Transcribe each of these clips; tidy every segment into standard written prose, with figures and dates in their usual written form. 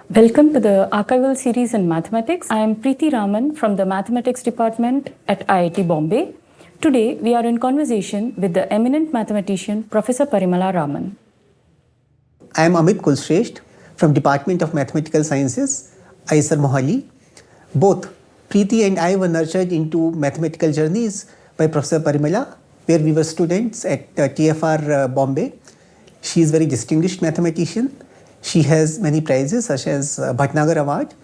Welcome to the archival series in mathematics. I am Preeti Raman from the mathematics department at IIT Bombay. Today we are in conversation with the eminent mathematician Professor Parimala Raman. I am Amit Kulshrestha from Department of Mathematical Sciences, IISER Mohali. Both Preeti and I were nurtured into mathematical journeys by Professor Parimala, where we were students at TIFR Bombay. She is a very distinguished mathematician. She has many prizes such as Bhatnagar Award,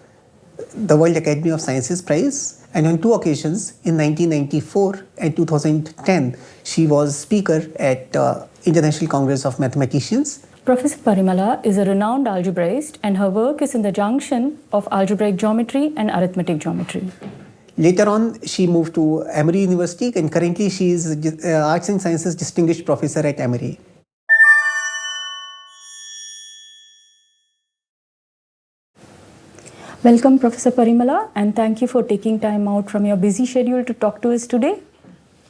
the World Academy of Sciences Prize, and on two occasions in 1994 and 2010, she was speaker at International Congress of Mathematicians. Professor Parimala is a renowned algebraist and her work is in the junction of algebraic geometry and arithmetic geometry. Later on, she moved to Emory University and currently she is Arts and Sciences Distinguished Professor at Emory. Welcome, Professor Parimala, and thank you for taking time out from your busy schedule to talk to us today.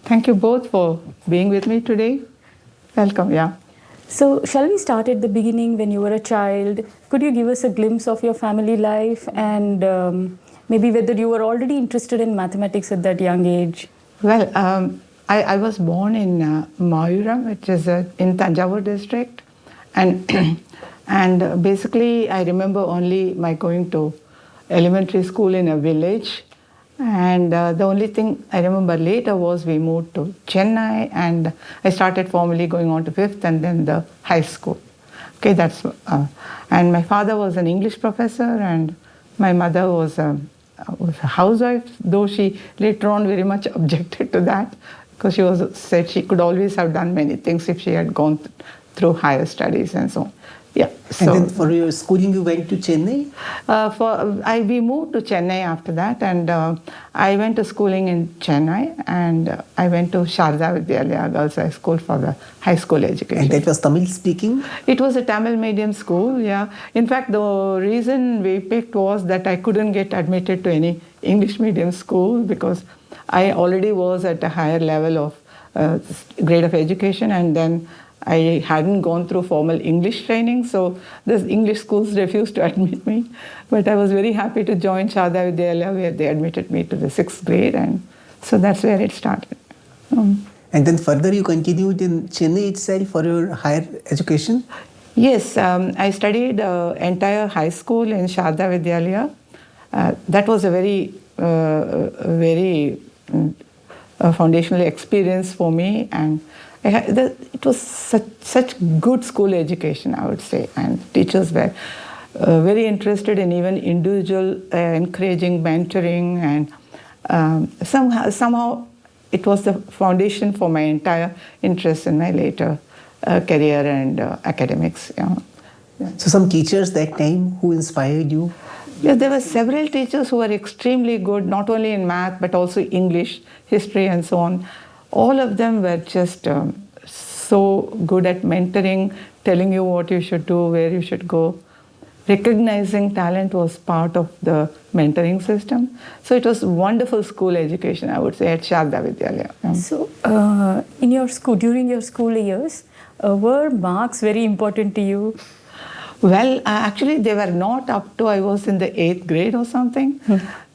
Thank you both for being with me today. Welcome, yeah. So, shall we start at the beginning when you were a child? Could you give us a glimpse of your family life and maybe whether you were already interested in mathematics at that young age? Well, I was born in Mayuram, which is in Tanjavur district. And basically, I remember only my going to elementary school in a village, and the only thing I remember later was we moved to Chennai, and I started formally going on to 5th and then the high school. Okay, that's and my father was an English professor, and my mother was a housewife, though she later on very much objected to that because she said she could always have done many things if she had gone through higher studies and so on. Yeah. So, and then for your schooling, you went to Chennai? We moved to Chennai after that, and I went to schooling in Chennai, and I went to Saradha Vidyalaya Girls High School for the high school education. And that was Tamil speaking? It was a Tamil medium school, yeah. In fact, the reason we picked was that I couldn't get admitted to any English medium school because I already was at a higher level of grade of education, and then I hadn't gone through formal English training, so the English schools refused to admit me. But I was very happy to join Saradha Vidyalaya, where they admitted me to the 6th grade, and so that's where it started. And then further you continued in Chennai itself for your higher education? Yes, I studied entire high school in Saradha Vidyalaya. That was a very foundational experience for me, and it was such good school education, I would say, and teachers were very interested in even individual encouraging mentoring, and somehow it was the foundation for my entire interest in my later career and academics. Yeah. So some teachers that time who inspired you? Yeah, there were several teachers who were extremely good, not only in math but also English, history, and so on. All of them were just so good at mentoring, telling you what you should do, where you should go. Recognizing talent was part of the mentoring system. So it was wonderful school education, I would say, at Saradha Vidyalaya. So in your school, during your school years, were marks very important to you? Well, actually, they were not up to I was in the 8th grade or something.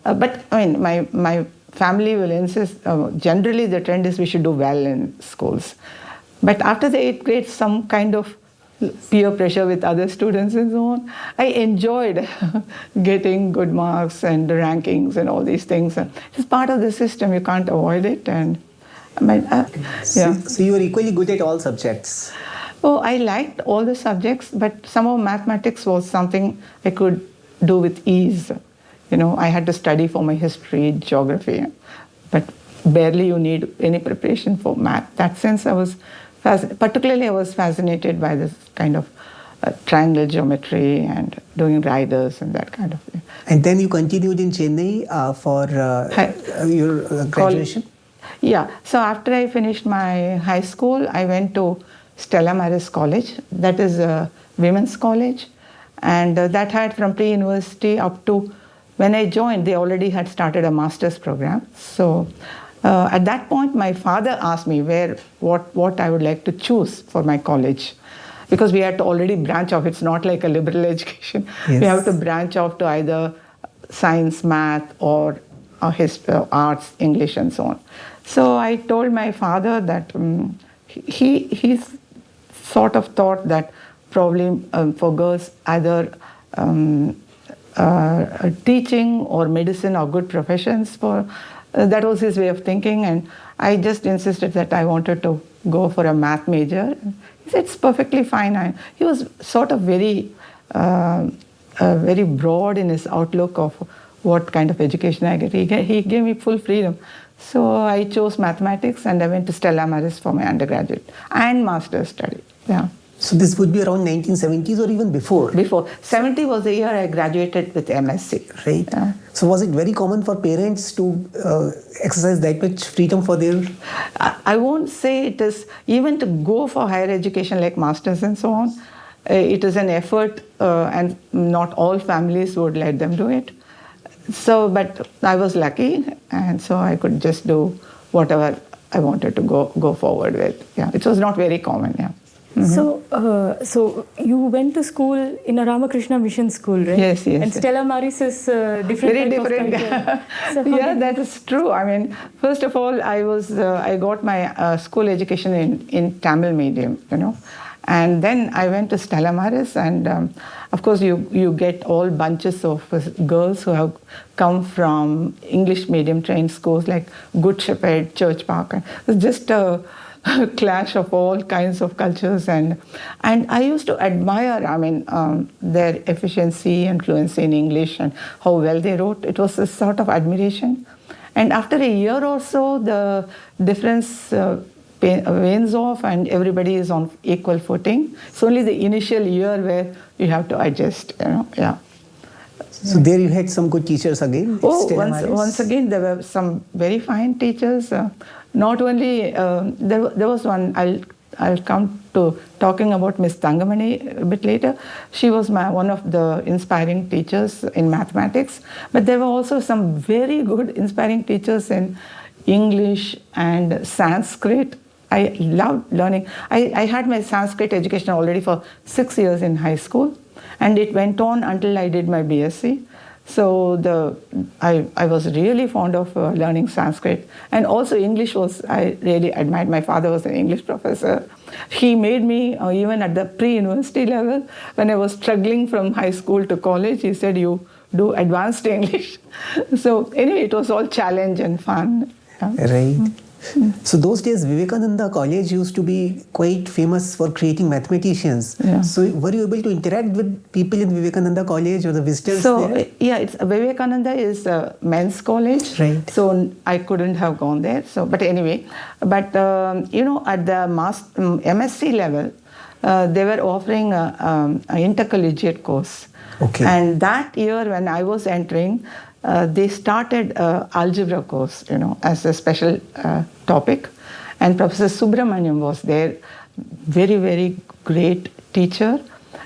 But I mean, my family will insist, generally the trend is we should do well in schools. But after the 8th grade, some kind of peer pressure with other students and so on, I enjoyed getting good marks and rankings and all these things. It's part of the system, you can't avoid it. And So you were equally good at all subjects? Oh, I liked all the subjects, but somehow mathematics was something I could do with ease. You know, I had to study for my history, geography, but barely you need any preparation for math. That sense, I was fascinated by this kind of triangle geometry and doing riders and that kind of thing. And then you continued in Chennai for your graduation? Yeah, so after I finished my high school, I went to Stella Madras College. That is a women's college, and that had from pre-university up to when I joined, they already had started a master's program. So at that point, my father asked me what I would like to choose for my college. because we had to already branch off. It's not like a liberal education. Yes. We have to branch off to either science, math, or arts, English, and so on. So I told my father that he's sort of thought that probably for girls either teaching or medicine are good professions for. That was his way of thinking, and I just insisted that I wanted to go for a math major. He said it's perfectly fine. He was sort of very broad in his outlook of what kind of education I get. He gave me full freedom. So I chose mathematics and I went to Stella Maris for my undergraduate and master's study. Yeah. So this would be around 1970s or even before? Before. 70 was the year I graduated with M.Sc. Right. Yeah. So was it very common for parents to exercise that much freedom for their... I won't say it is, even to go for higher education like masters and so on, it is an effort and not all families would let them do it. So, but I was lucky and so I could just do whatever I wanted to go forward with. Yeah, it was not very common, yeah. Mm-hmm. So you went to school in a Ramakrishna mission school, right? Yes. And Stella Maris is different. Very type different. Of culture. So yeah, that is true. I mean, first of all, I got my school education in Tamil medium, and then I went to Stella Maris, and of course you get all bunches of girls who have come from English medium trained schools like Good Shepherd, Church Park, and it's just a clash of all kinds of cultures, and I used to admire, their efficiency and fluency in English and how well they wrote. It was a sort of admiration. And after a year or so, the difference wanes off and everybody is on equal footing. It's only the initial year where you have to adjust, yeah. So there you had some good teachers again? Once again, there were some very fine teachers. Not only, there was one, I'll come to talking about Miss Tangamani a bit later. She was one of the inspiring teachers in mathematics, but there were also some very good inspiring teachers in English and Sanskrit. I loved learning. I had my Sanskrit education already for 6 years in high school, and it went on until I did my B.Sc. So I was really fond of learning Sanskrit, and also English I really admired. My father was an English professor. He made me, even at the pre-university level, when I was struggling from high school to college, he said, you do advanced English. So anyway, it was all challenge and fun. Right. So those days, Vivekananda College used to be quite famous for creating mathematicians. Yeah. So were you able to interact with people in Vivekananda College or the visitors there? Yeah, Vivekananda is a men's college. Right. So I couldn't have gone there. But anyway, at the M.Sc level, they were offering an intercollegiate course. Okay. And that year when I was entering, they started algebra course, as a special topic. And Professor Subramaniam was there, very, very great teacher.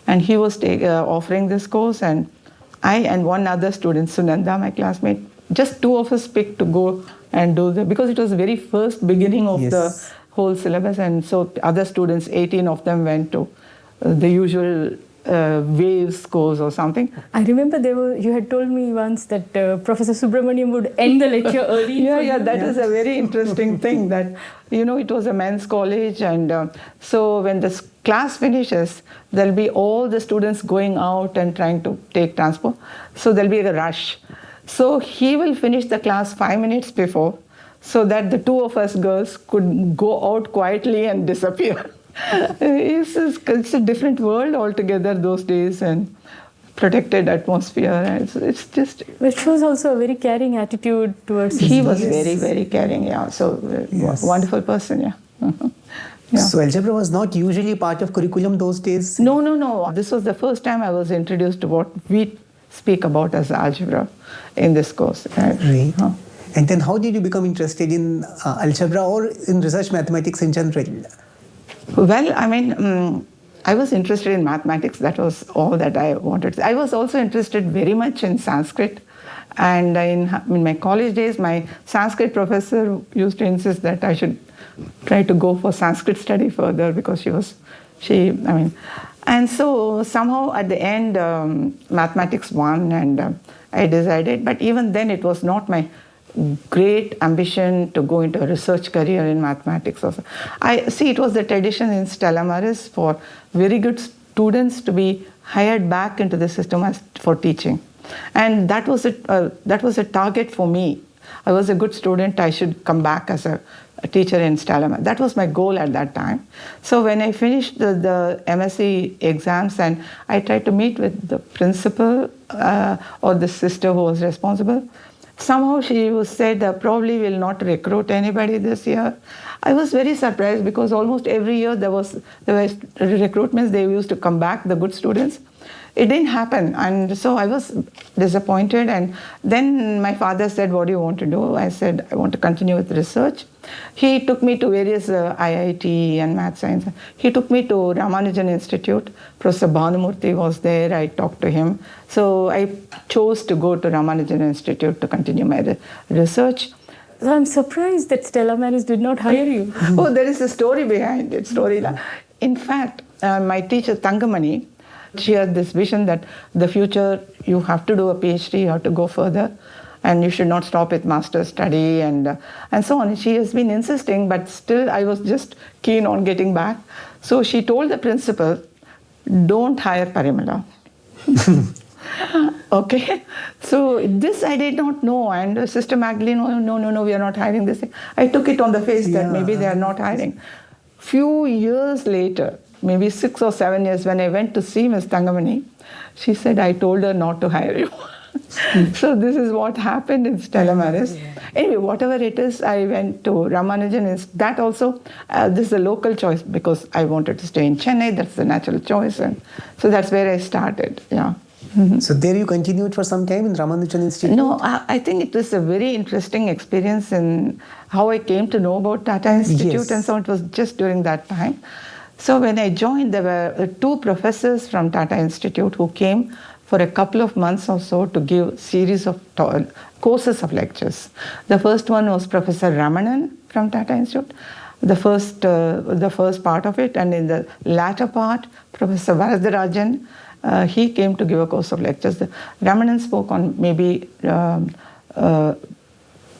And he was offering this course. And I and one other student, Sunanda, my classmate, just two of us picked to go and do because it was the very first beginning of the whole syllabus. And so other students, 18 of them went to the usual waves course or something. I remember you had told me once that Professor Subramaniam would end the lecture early. That is a very interesting thing that, it was a men's college, and so when the class finishes, there'll be all the students going out and trying to take transport. So there'll be a rush. So he will finish the class 5 minutes before so that the two of us girls could go out quietly and disappear. It's a different world altogether those days, and protected atmosphere. It's just... Which was also a very caring attitude towards his He was very, very caring, yeah. So, wonderful person, yeah. Yeah. So algebra was not usually part of curriculum those days? No. This was the first time I was introduced to what we speak about as algebra in this course. Right. And then how did you become interested in algebra or in research mathematics in general? Well, I was interested in mathematics. That was all that I wanted. I was also interested very much in Sanskrit. And in my college days, my Sanskrit professor used to insist that I should try to go for Sanskrit study further because And so somehow at the end, mathematics won, and I decided. But even then, it was not my great ambition to go into a research career in mathematics. Also, I see it was the tradition in Stella Maris for very good students to be hired back into the system for teaching, and that was a target for me. I was a good student. I should come back as a teacher in Stella. That was my goal at that time. So when I finished the M.Sc exams, and I tried to meet with the principal or the sister who was responsible, somehow she said probably will not recruit anybody this year. I was very surprised because almost every year there were recruitments. They used to come back, the good students. It didn't happen, and so I was disappointed. And then my father said, "What do you want to do?" I said, "I want to continue with research." He took me to various IIT and math science. He took me to Ramanujan Institute. Professor Bhanumurthy was there. I talked to him. So I chose to go to Ramanujan Institute to continue my research. So I'm surprised that Stella Maris did not hire you. Oh, there is a story behind it. In fact, my teacher Thangamani, she had this vision that the future you have to do a PhD, you have to go further, and you should not stop with master's study and so on. She has been insisting, but still I was just keen on getting back. So she told the principal, "Don't hire Parimala." Okay, so this I did not know, and Sister Magdalene, no, we are not hiring this. I took it on the face that maybe they are not hiring. Few years later, maybe 6 or 7 years, when I went to see Ms. Thangamani, she said, "I told her not to hire you." So this is what happened in Stella Maris. Anyway, whatever it is, I went to Ramanujan. That also, this is a local choice because I wanted to stay in Chennai. That's the natural choice. And so that's where I started, yeah. So there you continued for some time in Ramanujan Institute? No, I think it was a very interesting experience in how I came to know about Tata Institute. Yes. And so it was just during that time. So when I joined, there were 2 professors from Tata Institute who came for a couple of months or so to give series of courses of lectures. The first one was Professor Ramanan from Tata Institute, the first part of it, and in the latter part, Professor Varadarajan, he came to give a course of lectures. Ramanan spoke on maybe,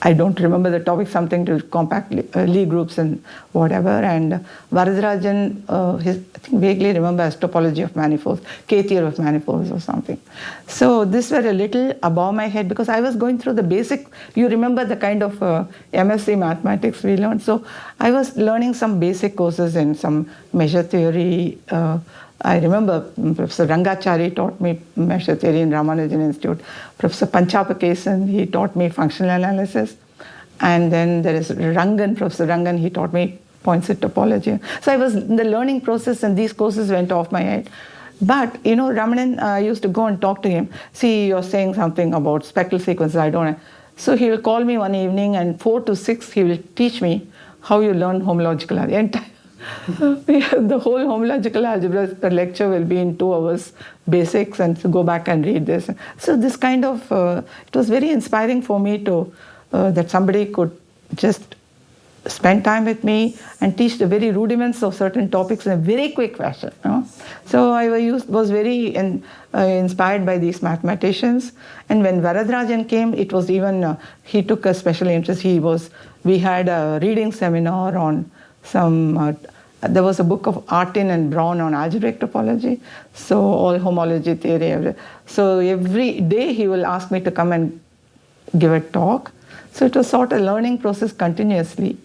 I don't remember the topic, something to compact Lie groups and whatever. And Varadarajan, I think vaguely remember as topology of manifolds, K-theory of manifolds or something. So this were a little above my head because I was going through the basic, you remember the kind of M.Sc mathematics we learned. So I was learning some basic courses in some measure theory. I remember Professor Rangachari taught me measure theory in Ramanujan Institute. Professor Panchapakesan, he taught me functional analysis. And then there is Rangan, Professor Rangan, he taught me point-set topology. So I was in the learning process and these courses went off my head. But, Ramanan, I used to go and talk to him. "See, you're saying something about spectral sequences, I don't know." So he will call me one evening and 4 to 6, he will teach me how you learn homological algebra. The whole homological algebra per lecture will be in 2 hours, basics, and to go back and read this. So this kind of, it was very inspiring for me to, that somebody could just spend time with me and teach the very rudiments of certain topics in a very quick fashion. So I was very inspired by these mathematicians. And when Varadarajan came, it was even, he took a special interest. We had a reading seminar on some, there was a book of Artin and Brown on algebraic topology, so all homology theory. So every day he will ask me to come and give a talk. So it was sort of a learning process continuously.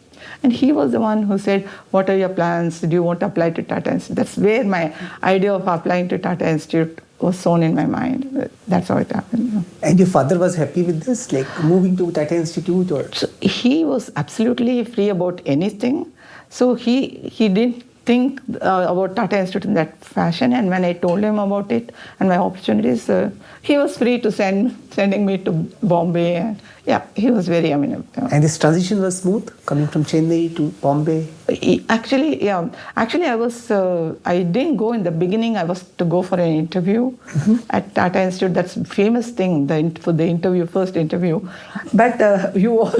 And he was the one who said, "What are your plans? Do you want to apply to Tata Institute?" That's where my idea of applying to Tata Institute was sown in my mind. That's how it happened. And your father was happy with this, like moving to Tata Institute? Or? So he was absolutely free about anything. So he didn't think about Tata Institute in that fashion. And when I told him about it and my opportunities, he was free to sending me to Bombay. And yeah, he was very amenable. And this transition was smooth, coming from Chennai to Bombay? Actually, I didn't go in the beginning. I was to go for an interview at Tata Institute. That's a famous thing, for the interview, first interview. But you all,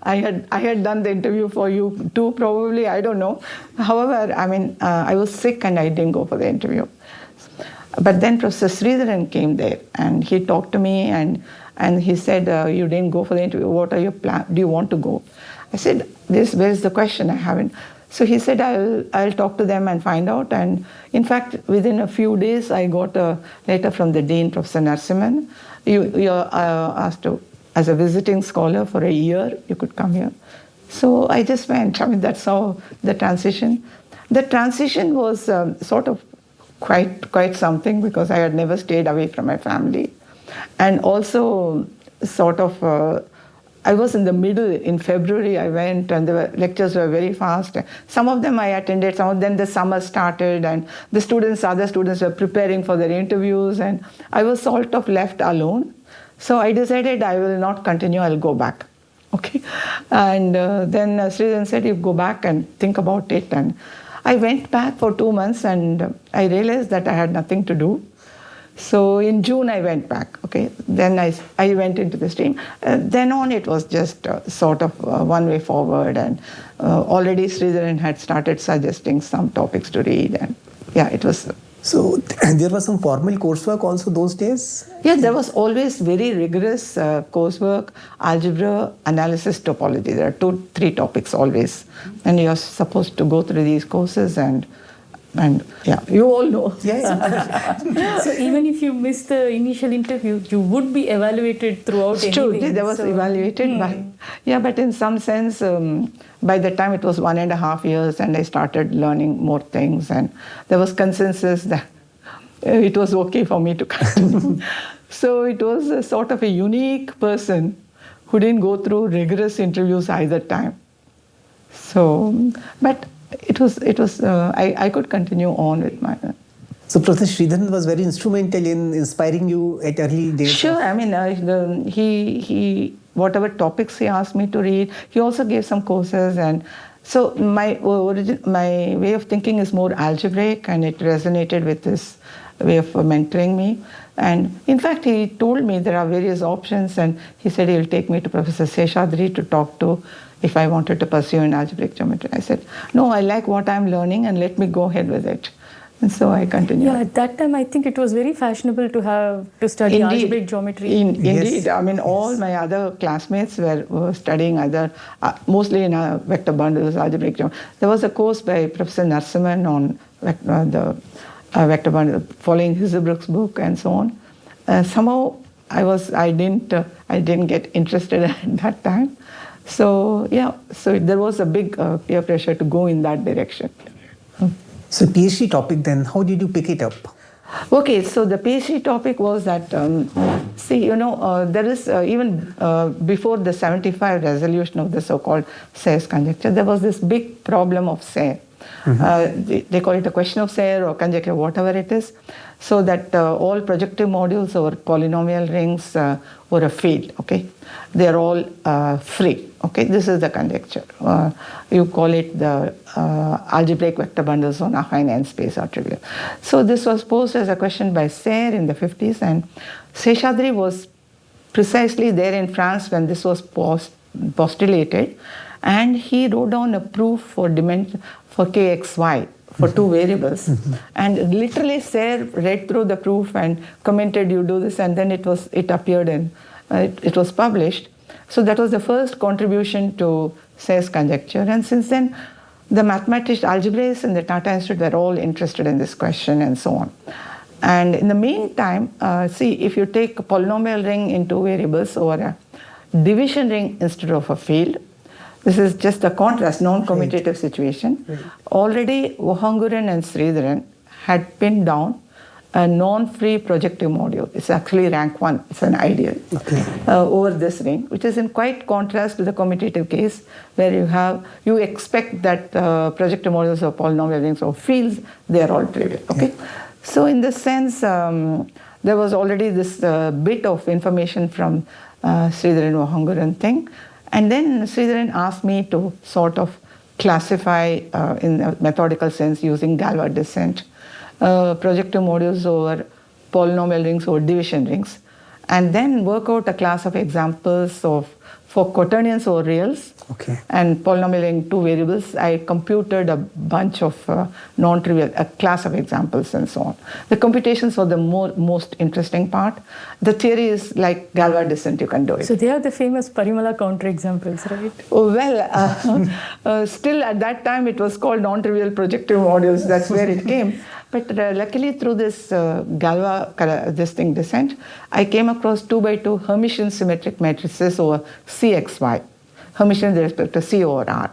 I had done the interview for you too, probably, I don't know. However, I was sick and I didn't go for the interview. But then Professor Sridharan came there and he talked to me and he said, you didn't go for the interview, what are your plans? Do you want to go? I said, where is the question? I haven't. So he said, I'll talk to them and find out. And in fact, within a few days, I got a letter from the Dean, Professor Narasimhan. You're asked to, as a visiting scholar for a year, you could come here. So I just went. That's how the transition. The transition was sort of quite something because I had never stayed away from my family. And also sort of, I was in the middle. In February I went and the lectures were very fast. Some of them I attended, some of them the summer started and other students were preparing for their interviews and I was sort of left alone. So I decided I will not continue, I'll go back. Okay. And then Sridharan said, you go back and think about it. And I went back for 2 months and I realized that I had nothing to do. So in June I went back, okay. Then I went into the stream. Then on it was just sort of one way forward and already Sridharan had started suggesting some topics to read and yeah, it was... So there was some formal coursework also those days? Yeah, there was always very rigorous coursework, algebra, analysis, topology. There are 2-3 topics always. And you're supposed to go through these courses and yeah, you all know. Yes. So even if you miss the initial interview, you would be evaluated throughout It's true, anyway. there was evaluated by... Yeah, but in some sense, by the time it was 1.5 years and I started learning more things and there was consensus that it was okay for me to continue. So it was a sort of a unique person who didn't go through rigorous interviews either time. So, but it was I could continue on with my... So Professor Sridharan was very instrumental in inspiring you at early days? Sure, he whatever topics he asked me to read, he also gave some courses and so my way of thinking is more algebraic and it resonated with his way of mentoring me. And in fact, he told me there are various options and he said he'll take me to Professor Seshadri to talk to if I wanted to pursue in algebraic geometry. I said, no, I like what I'm learning and let me go ahead with it. And so I continued. Yeah, at that time I think it was very fashionable to study algebraic geometry. Indeed. All my other classmates were studying mostly in vector bundles, algebraic geometry. There was a course by Professor Narasimhan on the vector bundle, following Hilsebrook's book and so on. Somehow I didn't get interested at that time. So yeah, so there was a big peer pressure to go in that direction. So PhD topic then, how did you pick it up? Okay, so the PhD topic was that, there is even before the 75 resolution of the so-called Serre's conjecture, there was this big problem of Serre. They call it a question of Serre or conjecture, whatever it is, so that all projective modules over polynomial rings were a field, okay? They're all free, okay? This is the conjecture. You call it the algebraic vector bundles on affine n space are trivial. So this was posed as a question by Serre in the 50s and Seshadri was precisely there in France when this was postulated and he wrote down a proof for kxy for 2 variables. And literally Serre read through the proof and commented, you do this, and then it appeared in, it was published. So that was the first contribution to Serre's conjecture. And since then, the mathematicians, algebraists and the Tata Institute were all interested in this question and so on. And in the meantime, if you take a polynomial ring in 2 variables or a division ring instead of a field, this is just a contrast, non-commutative situation. Already Vahanguran and Sridharan had pinned down a non-free projective module. It's actually rank 1, it's an ideal, over this ring, which is in quite contrast to the commutative case where you expect that projective modules of polynomial rings or fields, they are all trivial, okay? So in this sense, there was already this bit of information from Sridharan Vahanguran thing. And then Sridharan asked me to sort of classify in a methodical sense using Galois descent projective modules over polynomial rings or division rings and then work out a class of examples of for quaternions over reals and polynomial in two variables, I computed a bunch of non-trivial, a class of examples and so on. The computations were the most interesting part. The theory is like Galois descent, you can do it. So they are the famous Parimala counterexamples, right? Oh, well, still at that time it was called non-trivial projective modules. That's where it came. But luckily through this Galois descent, I came across 2 by 2 Hermitian symmetric matrices over CXY, Hermitian with respect to C over R,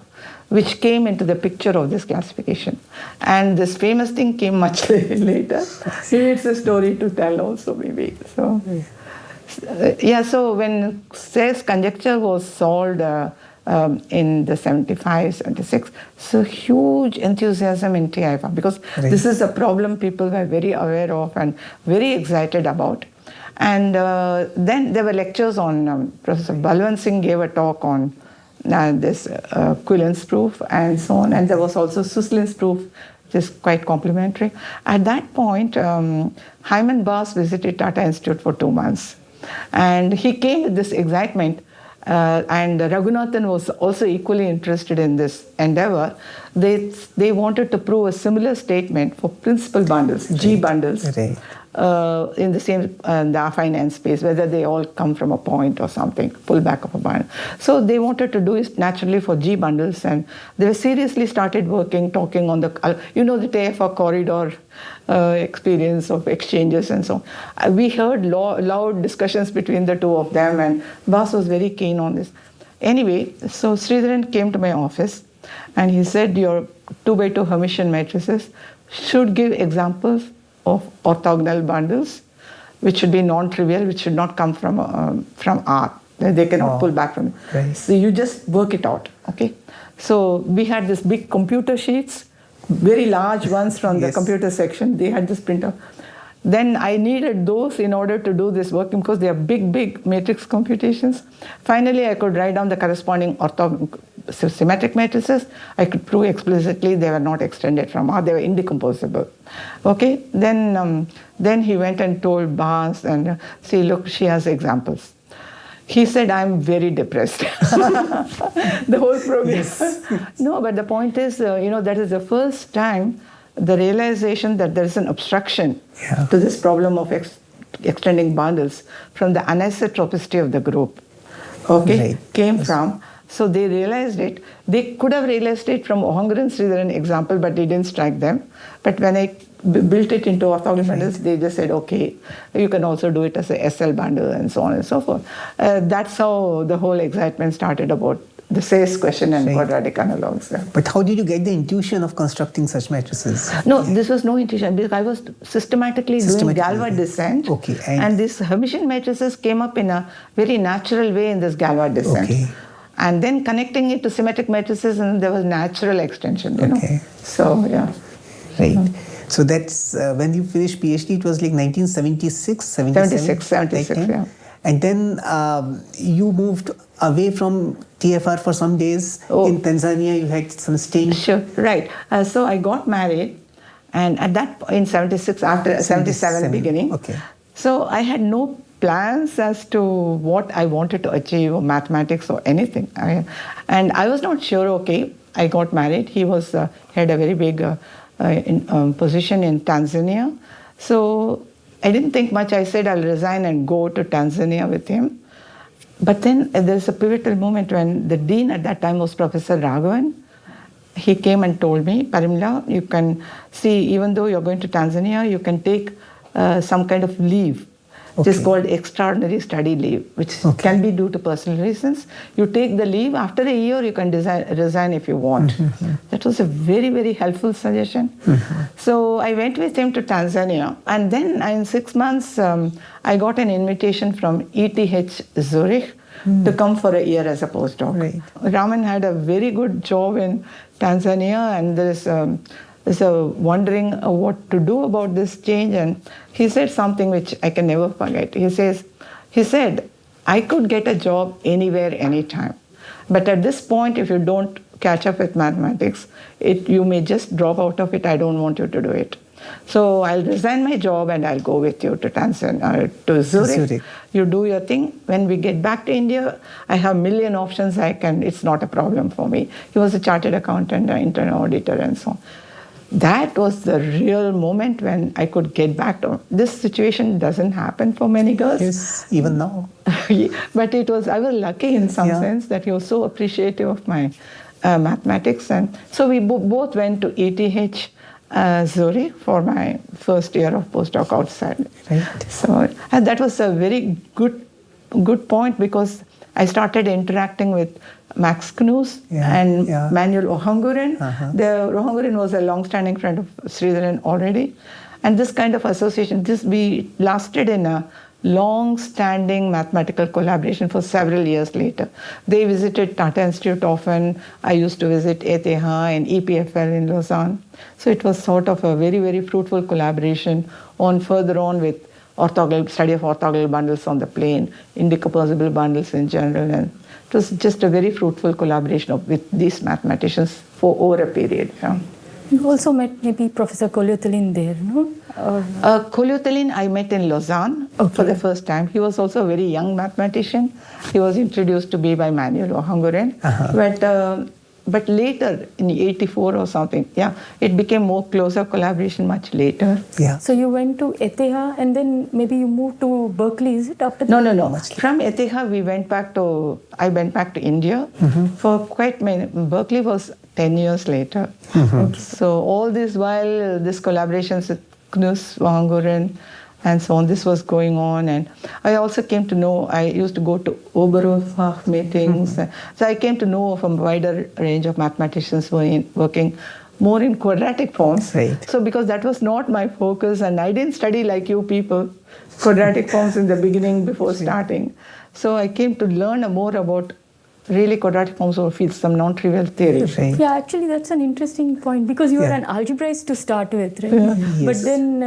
which came into the picture of this classification. And this famous thing came much later. Maybe it's a story to tell also, maybe. So, so when Serre's conjecture was solved in the 75, 76, so huge enthusiasm in TIFR because this is a problem people were very aware of and very excited about. And then there were lectures on, Professor Balwant Singh gave a talk on this Quillen's proof and so on, and there was also Suslin's proof, which is quite complimentary. At that point, Hyman Bass visited Tata Institute for 2 months, and he came with this excitement. And Raghunathan was also equally interested in this endeavor. They wanted to prove a similar statement for principal bundles, G bundles, in the same the affine n space, whether they all come from a point or something, pullback of a bundle. So they wanted to do it naturally for G bundles, and they seriously started working, talking on the, the TIFR corridor experience of exchanges and so on. We heard loud discussions between the two of them, and Bas was very keen on this. Anyway, so Sridharan came to my office and he said, your 2 by 2 Hermitian matrices should give examples of orthogonal bundles, which should be non-trivial, which should not come from R. They cannot pull back from it. So you just work it out, okay? So we had this big computer sheets, very large ones from the computer section. They had this printer. Then I needed those in order to do this work because they are big matrix computations. Finally, I could write down the corresponding symmetric matrices. I could prove explicitly they were not extended from R. They were indecomposable. Okay. Then he went and told Bas and see, look, she has examples. He said, I'm very depressed. The whole program. No, but the point is, that is the first time the realization that there is an obstruction to this problem of extending bundles from the anisotropicity of the group, came from. So they realized it. They could have realized it from Ohangren Sridharan example, but it didn't strike them. But when I built it into orthogonal bundles, they just said, okay, you can also do it as a SL bundle and so on and so forth. That's how the whole excitement started about the Serre's question and quadratic analogs. Yeah. But how did you get the intuition of constructing such matrices? No, this was no intuition because I was systematically doing Galois descent. And these Hermitian matrices came up in a very natural way in this Galois descent. And then connecting it to symmetric matrices, and there was natural extension, you know. So, yeah. Right. So that's when you finished PhD, it was like 1976, 76, yeah. And then you moved away from TIFR for some days. In Tanzania, you had some staying. Sure, right. So I got married, and at that in 76, after 77 beginning. So I had no plans as to what I wanted to achieve or mathematics or anything. And I was not sure, I got married. He was had a very big position in Tanzania. So I didn't think much. I said I'll resign and go to Tanzania with him. But then there's a pivotal moment when the dean at that time was Professor Raghavan. He came and told me, Parimala, you can see, even though you're going to Tanzania, you can take some kind of leave. It is called extraordinary study leave, which can be due to personal reasons. You take the leave. After a year, you can resign if you want. That was a very, very helpful suggestion. So I went with him to Tanzania. And then in 6 months, I got an invitation from ETH Zurich to come for a year as a postdoc. Raman had a very good job in Tanzania, and there's wondering what to do about this change, and he said something which I can never forget. He said, I could get a job anywhere, anytime. But at this point, if you don't catch up with mathematics, you may just drop out of it. I don't want you to do it. So I'll resign my job and I'll go with you to to Zurich. You do your thing. When we get back to India, I have a million options. It's not a problem for me. He was a chartered accountant, an internal auditor, and so on. That was the real moment when I could get back to this situation. Doesn't happen for many girls. Yes, even now. But I was lucky in some sense that he was so appreciative of my mathematics. And so we both went to ETH Zurich for my first year of postdoc outside. Right. So and that was a very good point because I started interacting with Max Knus and Manuel Ohanguren. The Ohanguren was a long-standing friend of Sridharan already. And this kind of association, we lasted in a long-standing mathematical collaboration for several years later. They visited Tata Institute often. I used to visit ETH and EPFL in Lausanne. So it was sort of a very, very fruitful collaboration further on with study of orthogonal bundles on the plane, indecomposable bundles in general. And it was just a very fruitful collaboration with these mathematicians for over a period. Yeah. You also met maybe Professor Kolyutalin there, no? Kolyutalin I met in Lausanne for the first time. He was also a very young mathematician. He was introduced to me by Manuel Ohanguren. But later, in 84 or something, it became more closer collaboration much later. Yeah. So you went to ETH and then maybe you moved to Berkeley, is it after that? No. From ETH, I went back to India for quite many. Berkeley was 10 years later. So all this while, this collaborations with Knus, Ohanguren, and so on, this was going on. And I also came to know, I used to go to Oberhof meetings. So I came to know of a wider range of mathematicians working more in quadratic forms. Right. So because that was not my focus, and I didn't study like you people, quadratic forms in the beginning before starting. So I came to learn more about really quadratic forms of fields, some non-trivial theory. Right. Yeah, actually that's an interesting point because you were an algebraist to start with, right? Yes. But then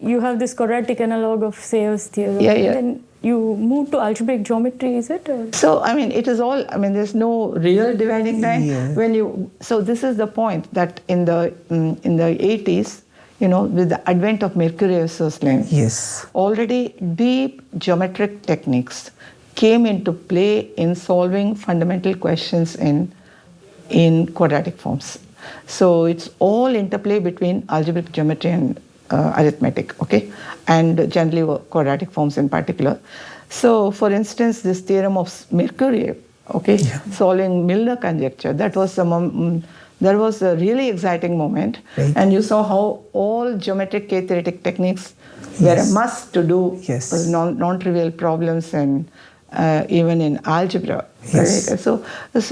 you have this quadratic analog of Serre's theorem. Yeah. And then you moved to algebraic geometry, is it? Or? So, it is all, there's no real dividing line. Yeah. So this is the point that in the 80s, with the advent of Mercurius-Suslin, already deep geometric techniques came into play in solving fundamental questions in quadratic forms. So it's all interplay between algebraic geometry and arithmetic, okay, and generally quadratic forms in particular. So, for instance, this theorem of Mercury, okay, solving Milnor conjecture, that was a really exciting moment, and you saw how all geometric K-theoretic techniques were a must to do non-trivial problems and even in algebra. Right? So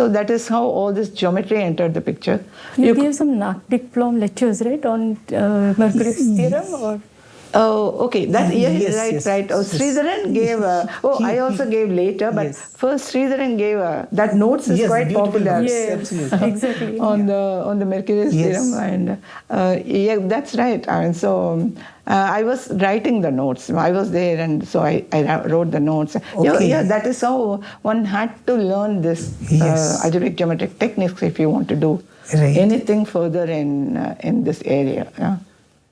that is how all this geometry entered the picture. You gave some Nacht-Diplom lectures, right, on Mercurius theorem? Or? Oh, okay. That right. Oh, Sridharan gave. I also gave later, but first Sridharan gave. That notes is quite popular. Yes, exactly. on the Mercurius theorem, and that's right. So I was writing the notes. I was there, and so I wrote the notes. Okay. That is how one had to learn this algebraic geometric techniques if you want to do anything further in this area. Yeah.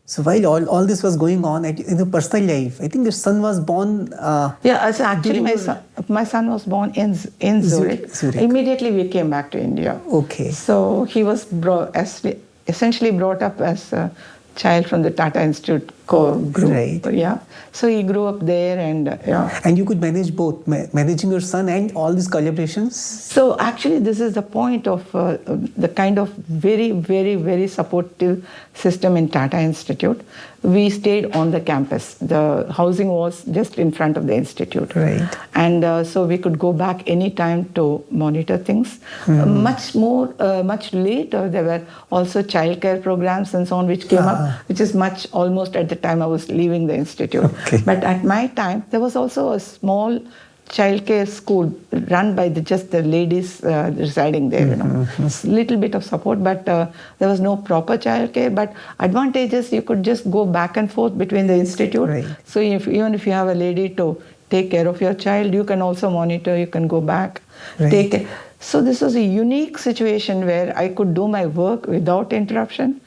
So while all this was going on in the personal life, I think your son was born. So actually my son was born in Zurich. Immediately we came back to India. Okay. So he was essentially brought up as a child from the Tata Institute group. Right. Yeah. So he grew up there, and And you could manage both, managing your son and all these collaborations? So actually this is the point of the kind of very, very, very supportive system in Tata Institute. We stayed on the campus. The housing was just in front of the institute. Right. And so we could go back any time to monitor things. Much later, there were also childcare programs and so on which came up, which is almost at the time I was leaving the institute. Okay. But at my time, there was also a small childcare school run by just the ladies residing there. A little bit of support, but there was no proper childcare. But advantages, you could just go back and forth between the institute. Right. So even if you have a lady to take care of your child, you can also monitor. You can go back, take care. So this was a unique situation where I could do my work without interruption.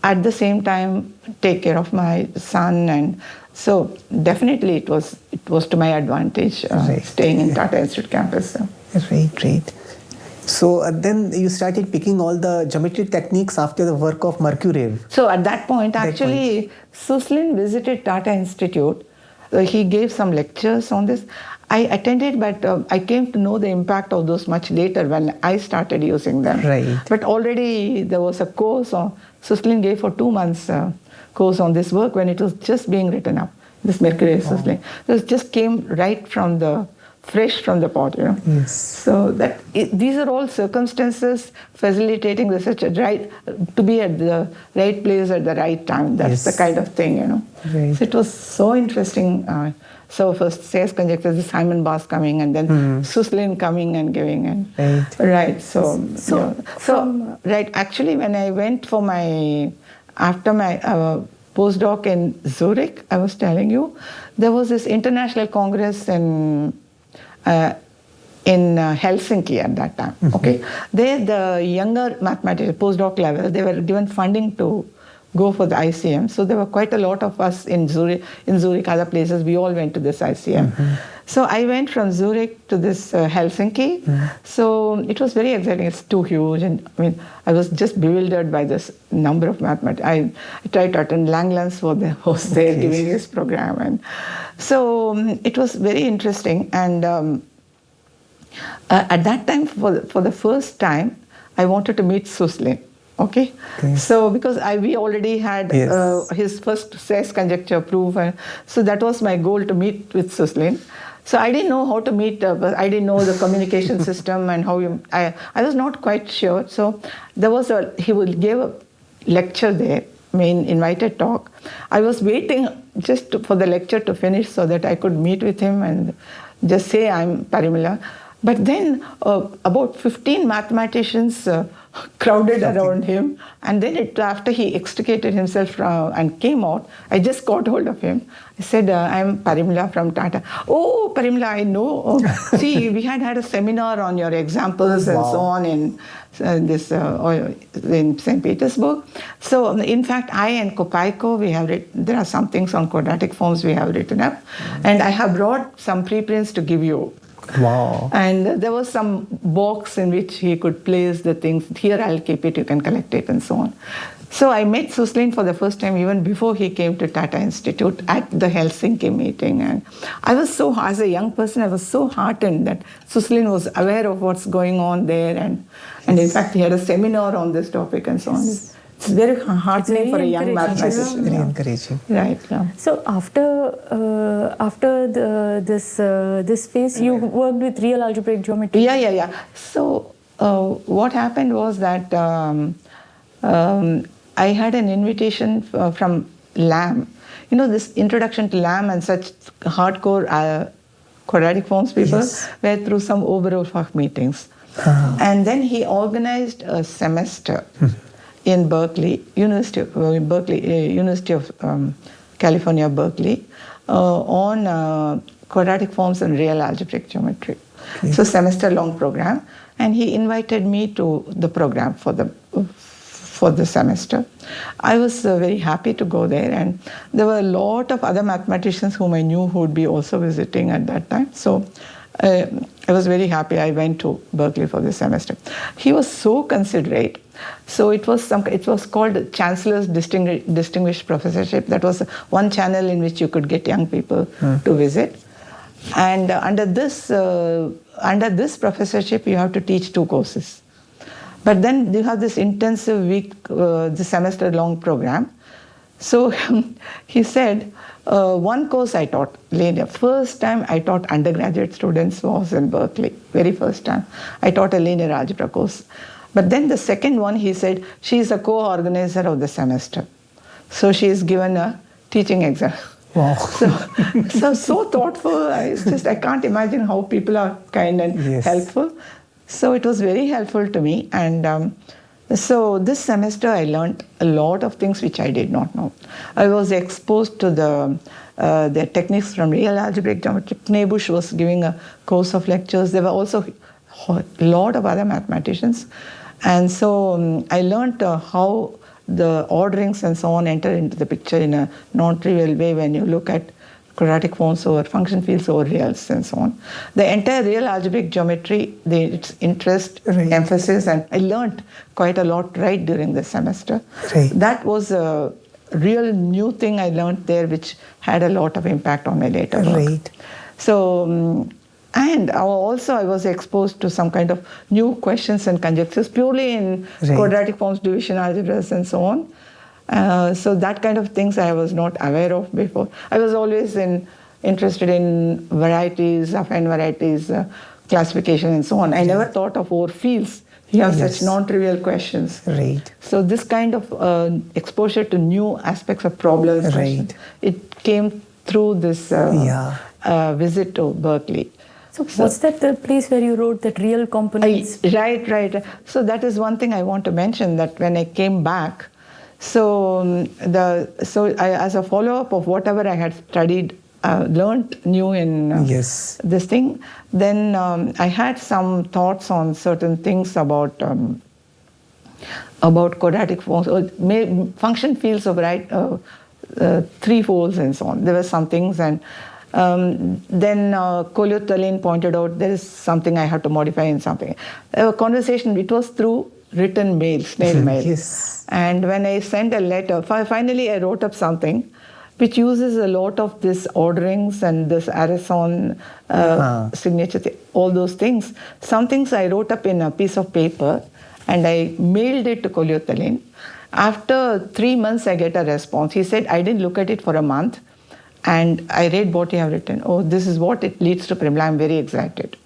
at the same time take care of my son, and so definitely it was to my advantage staying in Tata Institute campus. So. Right. So then you started picking all the geometry techniques after the work of Mercury. So at that point, actually, Suslin visited Tata Institute. He gave some lectures on this. I attended, but I came to know the impact of those much later when I started using them. Right. But already there was a course, Suslin gave for 2 months course on this work when it was just being written up, this Mercury Suslin. It just came right from fresh from the pot, Yes. So these are all circumstances facilitating research to be at the right place at the right time. That's the kind of thing, Right. So it was so interesting. So first Serre's conjecture, the Simon Bas coming, and then Suslin coming and giving, and right. So right. Actually, when I went for after my postdoc in Zurich, I was telling you, there was this international congress in Helsinki at that time. Okay, there the younger mathematicians, postdoc level, they were given funding to go for the ICM. So there were quite a lot of us in Zurich, other places. We all went to this ICM. So I went from Zurich to this Helsinki. So it was very exciting. It's too huge, and I was just bewildered by this number of mathematicians. I tried to attend Langlands was there giving his program, and so it was very interesting. And at that time, for the first time, I wanted to meet Suslin. Okay. So because we already had his first Serre's conjecture proof, and so that was my goal, to meet with Suslin. So I didn't know how to meet, but I didn't know the communication system and how I was not quite sure. So he would give a lecture there, invited talk. I was waiting just for the lecture to finish so that I could meet with him and just say I'm Parimala. But then about 15 mathematicians crowded around him, and then after he extricated himself and came out, I just got hold of him. I said, I'm Parimala from Tata. Oh, Parimala, I know. Oh, see, we had a seminar on your examples and so on in St. Petersburg. So, in fact, I and Kopaiko, there are some things on quadratic forms we have written up, and I have brought some preprints to give you. Wow. And there was some box in which he could place the things. Here I'll keep it, you can collect it, and so on. So I met Suslin for the first time even before he came to Tata Institute at the Helsinki meeting. And I was as a young person, I was so heartened that Suslin was aware of what's going on there. And in fact, he had a seminar on this topic and so on. It's very heartening for a young mathematician. Very encouraging. Right. Yeah. So after this phase, you worked with real algebraic geometry. Yeah. So what happened was that I had an invitation from Lamb. This introduction to Lamb and such hardcore quadratic forms people were through some Oberolfach meetings. And then he organized a semester in Berkeley, University of California, Berkeley, on quadratic forms and real algebraic geometry. So semester-long program, and he invited me to the program for the semester. I was very happy to go there, and there were a lot of other mathematicians whom I knew who would be also visiting at that time. So I was very happy. I went to Berkeley for this semester. He was so considerate. So it was called Chancellor's Distinguished Professorship. That was one channel in which you could get young people to visit. And under this professorship, you have to teach 2 courses. But then you have this intensive the semester-long program. So he said, one course I taught, linear. First time I taught undergraduate students was in Berkeley, very first time. I taught a linear algebra course. But then the second one, he said, she is a co-organizer of the semester. So she is given a teaching exam. Wow. So thoughtful. I can't imagine how people are kind and helpful. So it was very helpful to me. And so this semester I learned a lot of things which I did not know. I was exposed to the techniques from real algebraic geometry. Knebusch was giving a course of lectures. There were also a lot of other mathematicians. And so I learned how the orderings and so on enter into the picture in a non-trivial way when you look at quadratic forms over function fields over reals and so on. The entire real algebraic geometry, its interest, emphasis, and I learned quite a lot right during the semester. That was a real new thing I learned there, which had a lot of impact on my later work. So, and also I was exposed to some kind of new questions and conjectures purely in quadratic forms, division algebras, and so on. So that kind of things I was not aware of before. I was always interested in varieties, affine varieties, classification, and so on. I never thought of over fields. You have such non-trivial questions. So this kind of exposure to new aspects of problems, it came through this visit to Berkeley. So was that the place where you wrote that real components? Right. So that is one thing I want to mention, that when I came back, so as a follow-up of whatever I had studied, learned new in this thing, then I had some thoughts on certain things about quadratic forms, or function fields of three-folds and so on. There were some things, and then Kolyutalin pointed out there is something I had to modify in something. A conversation, it was through written mail, snail mail. And when I sent a letter, finally I wrote up something which uses a lot of this orderings and this Arison signature, all those things. Some things I wrote up in a piece of paper and I mailed it to Kolyutalin. After 3 months, I get a response. He said, I didn't look at it for a month and I read what you have written. Oh, this is what it leads to Parimala. I'm very excited.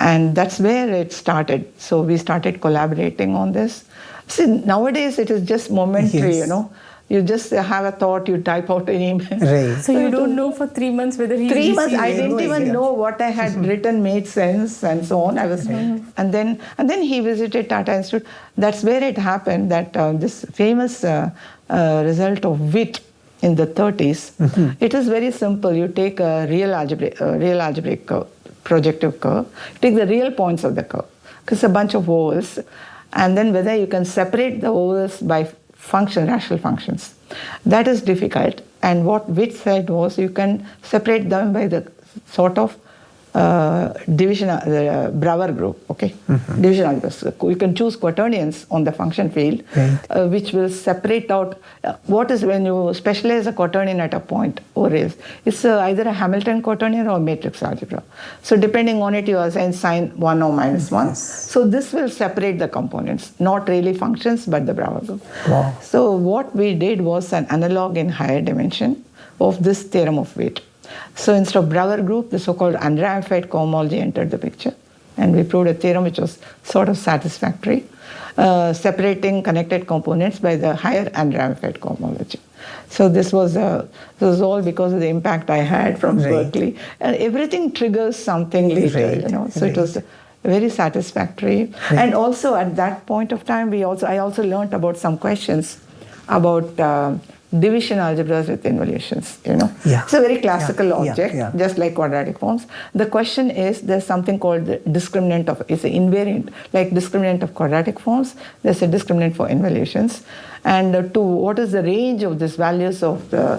And that's where it started. So we started collaborating on this. See, nowadays it is just momentary, you know. You just have a thought, you type out an email. So you don't know for 3 months whether he 3 months, I didn't even know what I had written made sense and so on. I was, and then he visited Tata Institute. That's where it happened that this famous result of wit in the 30s. It is very simple. You take a real algebraic curve, projective curve. Take the real points of the curve, because it's a bunch of ovals, and then whether you can separate the ovals by rational functions. That is difficult. And what Witt said was you can separate them by the sort of division, Brouwer group, okay? Division algebra. You can choose quaternions on the function field, which will separate out what is when you specialize a quaternion at a point or is. It's either a Hamilton quaternion or matrix algebra. So depending on it, you assign sign 1 or minus 1. So this will separate the components, not really functions, but the Brouwer group. So what we did was an analog in higher dimension of this theorem of Witt. So instead of Brouwer group, the so-called unramified cohomology entered the picture. And we proved a theorem which was sort of satisfactory, separating connected components by the higher unramified cohomology. So this was all because of the impact I had from Berkeley. And everything triggers something later, you know. So it was very satisfactory. And also at that point of time, I also learned about some questions about division algebras with involutions, you know. It's a very classical object, just like quadratic forms. The question is, there's something called the discriminant of, it's an invariant, like discriminant of quadratic forms, there's a discriminant for involutions. And to what is the range of these values of the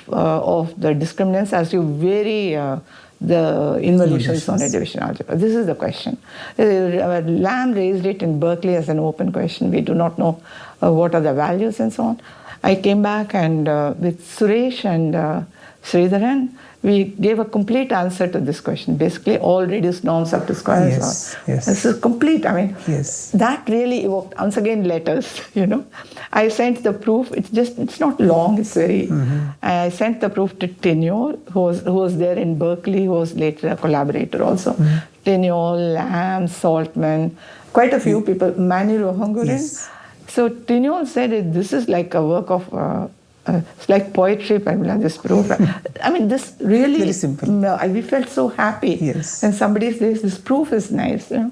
discriminants as you vary the involutions on a division algebra? This is the question. Lamb raised it in Berkeley as an open question. We do not know what are the values and so on. I came back and with Suresh and Sridharan, we gave a complete answer to this question. Basically, all reduced norms up to squares. This is complete. I mean, that really evoked, once again, letters, you know. I sent the proof. It's not long. It's very, I sent the proof to Tignol, who was there in Berkeley, who was later a collaborator also. Tignol, Lamb, Saltman, quite a few people, Manuel Ohongurin. So Tignol said, this is like a work of, it's like poetry, Parimala, this proof. I mean, this really, very simple. We felt so happy. And somebody says, this proof is nice. You know?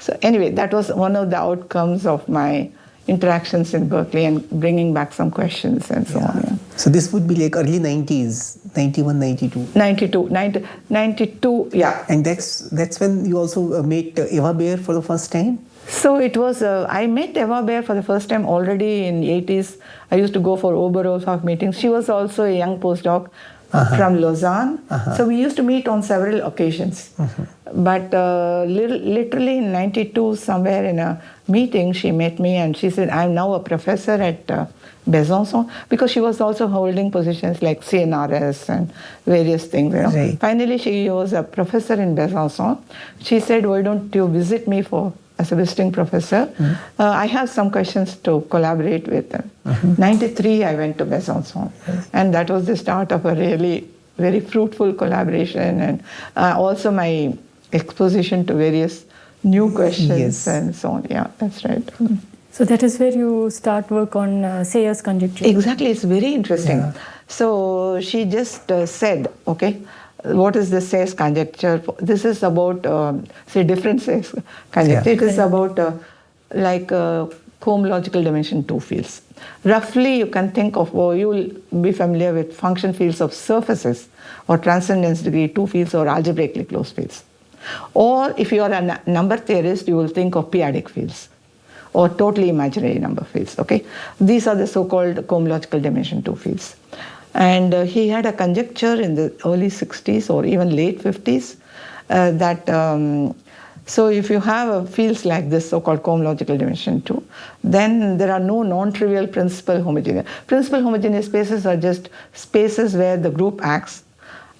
So anyway, that was one of the outcomes of my interactions in Berkeley and bringing back some questions and so on. So this would be like early 90s, 91, 92. 92, yeah. And that's when you also met Eva Baer for the first time? So it was, I met Eva Baer for the first time already in 80s. I used to go for Oberolfach meetings. She was also a young postdoc from Lausanne. So we used to meet on several occasions. But literally in 92, somewhere in a meeting, she met me and she said, I'm now a professor at Besançon, because she was also holding positions like CNRS and various things. You know. Right. Finally, she was a professor in Besançon. She said, why don't you visit me as a visiting professor? I have some questions to collaborate with them. 93, I went to Besançon. And that was the start of a really very fruitful collaboration, and also my exposition to various new questions and so on. Yeah, that's right. So that is where you start work on Serre's conjecture. Exactly, it's very interesting. So she just said, okay, what is the Serre's conjecture? This is about, say, different Serre's conjecture. It is about cohomological dimension 2 fields. Roughly, you can think of, you will be familiar with function fields of surfaces or transcendence degree 2 fields or algebraically closed fields. Or if you are a number theorist, you will think of p-adic fields or totally imaginary number fields. Okay, these are the so-called cohomological dimension 2 fields. And he had a conjecture in the early 60s or even late 50s that so if you have fields like this, so-called cohomological dimension 2, then there are no non-trivial principal homogeneous. Principal homogeneous spaces are just spaces where the group acts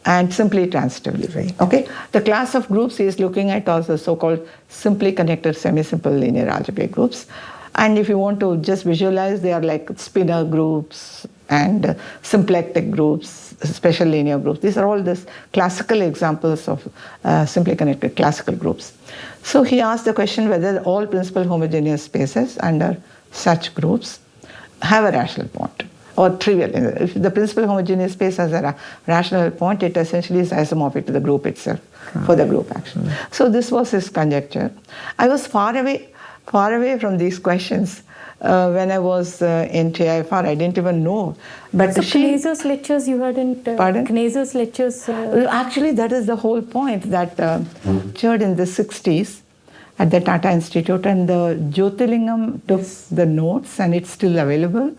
and simply transitively. Right. Okay, the class of groups he is looking at are the so-called simply connected semi-simple linear algebraic groups. And if you want to just visualize, they are like spinor groups and symplectic groups, special linear groups. These are all these classical examples of simply connected classical groups. So he asked the question whether all principal homogeneous spaces under such groups have a rational point or trivial. If the principal homogeneous space has a rational point, it essentially is isomorphic to the group itself for the group action. So this was his conjecture. I was far away from these questions. When I was in TIFR, I didn't even know. But so Kneser's lectures you hadn't... Pardon? Kneser's lectures... Actually, that is the whole point, that occurred in the 60s at the Tata Institute, and the Jyotirlingam took the notes, and it's still available.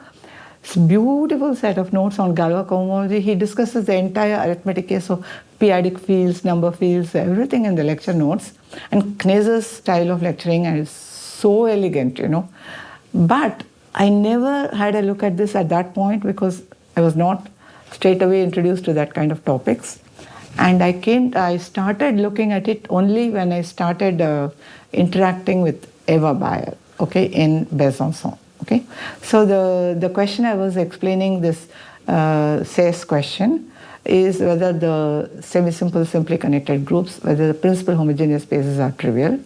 It's a beautiful set of notes on Galois cohomology. He discusses the entire arithmetic case of p-adic fields, number fields, everything in the lecture notes. And Kneser's style of lecturing is so elegant, you know. But I never had a look at this at that point because I was not straight away introduced to that kind of topics. And I started looking at it only when I started interacting with Eva Baer, okay, in Besançon, okay. So the question I was explaining, this Serre's question, is whether the semi-simple simply connected groups, whether the principal homogeneous spaces are trivial.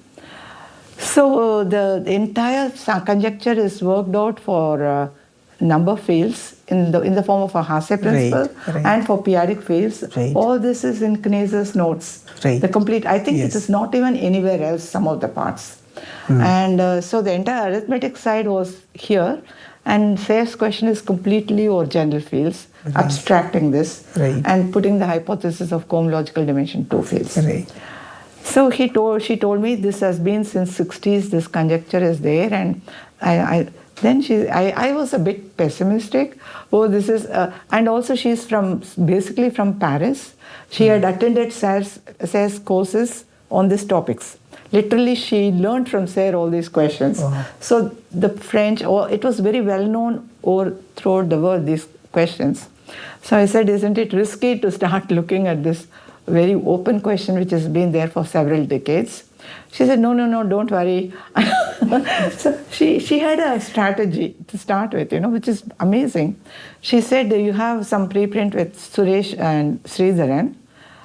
So the entire conjecture is worked out for number fields in the form of a Hasse principle, and for p-adic fields. All this is in Kneser's notes. The complete, I think it is not even anywhere else, some of the parts. And so the entire arithmetic side was here, and Serre's question is completely over general fields, abstracting this and putting the hypothesis of cohomological dimension 2 fields. So she told me this has been since 60s, this conjecture is there, and I was a bit pessimistic. Oh, this is, and also she's basically from Paris. She had attended Serre's courses on these topics. Literally, she learned from Serre all these questions. So the French, it was very well known throughout the world, these questions. So I said, isn't it risky to start looking at this very open question which has been there for several decades? She said, no, don't worry. So she had a strategy to start with, you know, which is amazing. She said, you have some preprint with Suresh and Sridharan,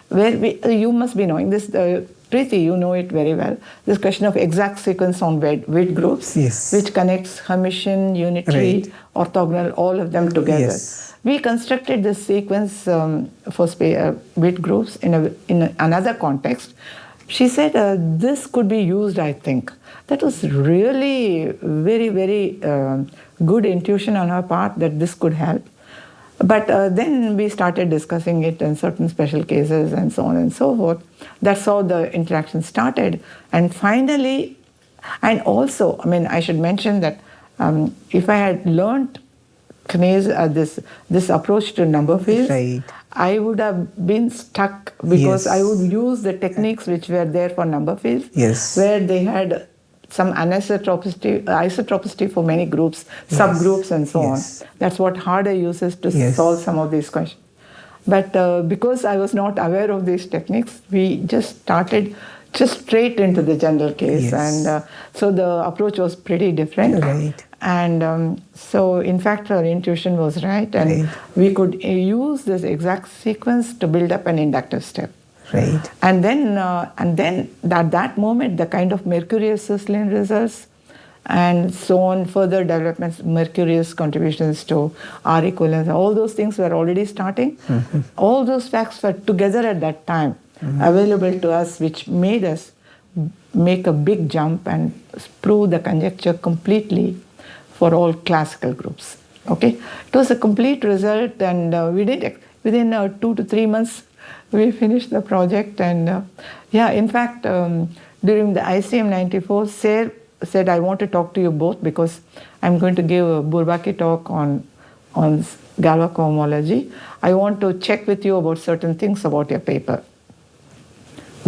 where you must be knowing this, Preeti, you know it very well, this question of exact sequence on weight groups, which connects Hermitian, unitary, orthogonal, all of them together. We constructed this sequence for weight groups in another context. She said, this could be used, I think. That was really very, very good intuition on her part that this could help. But then we started discussing it in certain special cases and so on and so forth. That's how the interaction started. And finally, And also, I mean, I should mention that if I had learned this approach to number fields, Right. I would have been stuck because Yes. I would use the techniques which were there for number fields, Yes. where they had some isotropicity for many groups, subgroups, and so Yes. on. That's what harder uses to Yes. solve some of these questions. But because I was not aware of these techniques, we just started just straight into the general case, Yes. and so the approach was pretty different. Right. And so, in fact, our intuition was right, and Right. we could use this exact sequence to build up an inductive step. Right. And then at that moment, the kind of Mercurius-Suslin results and so on, further developments, Mercurius contributions to R equivalence, all those things were already starting. All those facts were together at that time available to us, which made us make a big jump and prove the conjecture completely for all classical groups. Okay, it was a complete result, and we did within 2 to 3 months. We finished the project, and in fact, during the ICM 94, Serre said, I want to talk to you both because I'm going to give a Bourbaki talk on Galois cohomology. I want to check with you about certain things about your paper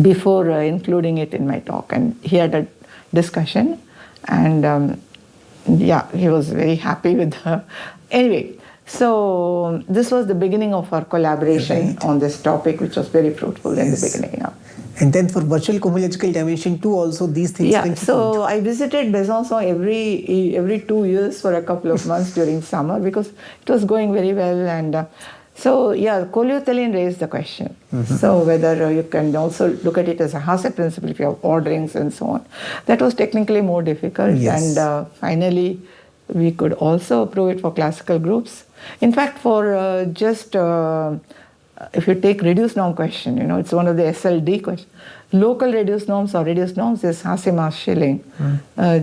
before including it in my talk. And he had a discussion, and he was very happy with her. Anyway, so this was the beginning of our collaboration on this topic, which was very fruitful in the beginning. Yeah. And then for virtual cohomological dimension too, also these things. Yeah, so I visited Besançon every 2 years for a couple of months during summer because it was going very well. And Colliot-Thelin raised the question. So whether you can also look at it as a Hasse principle if you have orderings and so on. That was technically more difficult. Yes. And finally, we could also prove it for classical groups. In fact, for if you take reduced norm question, it's one of the SLD questions. Local reduced norms or reduced norms is Hasse-Marschilling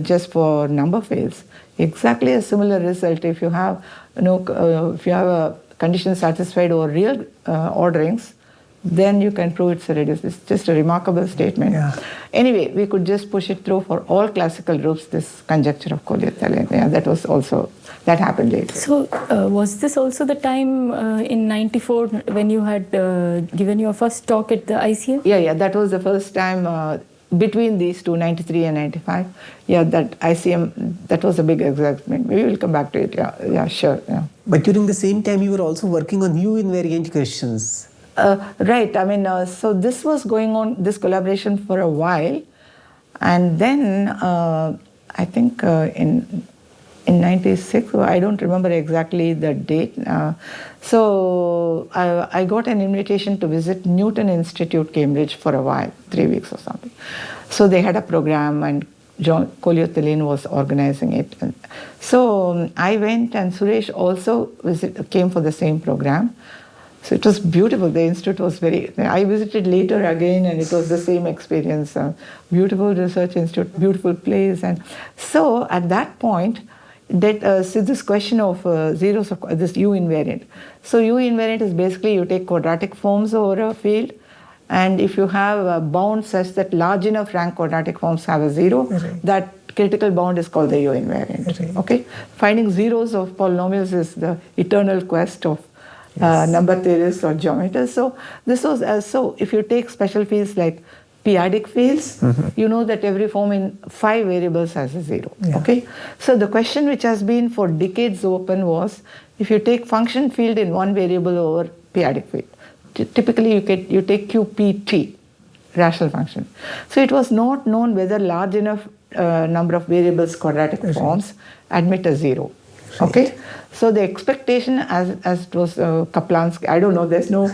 just for number fields. Exactly a similar result if you have a condition satisfied over real orderings, then you can prove it's a reduced. It's just a remarkable statement. Yeah. Anyway, we could just push it through for all classical groups, this conjecture of Colliot-Thelin. Yeah, that happened later. So was this also the time in 94 when you had given your first talk at the ICM? Yeah, that was the first time between these two, 93 and 95. Yeah, that ICM, that was a big excitement. Maybe we'll come back to it. Yeah, sure. Yeah. But during the same time, you were also working on U-invariant questions. Right. I mean, so this was going on, this collaboration for a while. And then I think in 96, I don't remember exactly the date. So I got an invitation to visit Newton Institute, Cambridge for a while, 3 weeks or something. So they had a program and John Colliot-Thelin was organizing it. And so I went, and Suresh also came for the same program. So it was beautiful. The institute was I visited later again, and it was the same experience. Beautiful research institute, beautiful place. And so at that point, this question of zeros of this U-invariant. So U-invariant is basically you take quadratic forms over a field, and if you have a bound such that large enough rank quadratic forms have a zero, that critical bound is called the U-invariant. Okay, finding zeros of polynomials is the eternal quest of number theorists or geometers. So this was so if you take special fields like p-adic fields, you know that every form in 5 variables has a zero. Yeah. Okay, so the question which has been for decades open was, if you take function field in 1 variable over p-adic field, typically you take qpt, rational function. So it was not known whether large enough number of variables quadratic forms admit a zero. Okay, so the expectation as it was Kaplan's, I don't know, there's no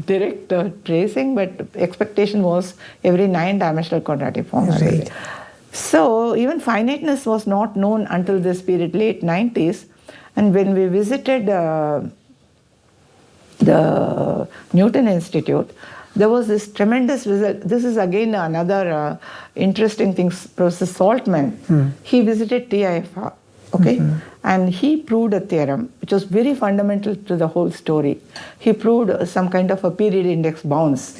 direct tracing, but expectation was every 9-dimensional quadratic form. Right. So even finiteness was not known until this period, late 90s, and when we visited the Newton Institute, there was this tremendous result. This is again another interesting thing. Professor Saltman, he visited TIFR. Okay, and he proved a theorem which was very fundamental to the whole story. He proved some kind of a period index bounds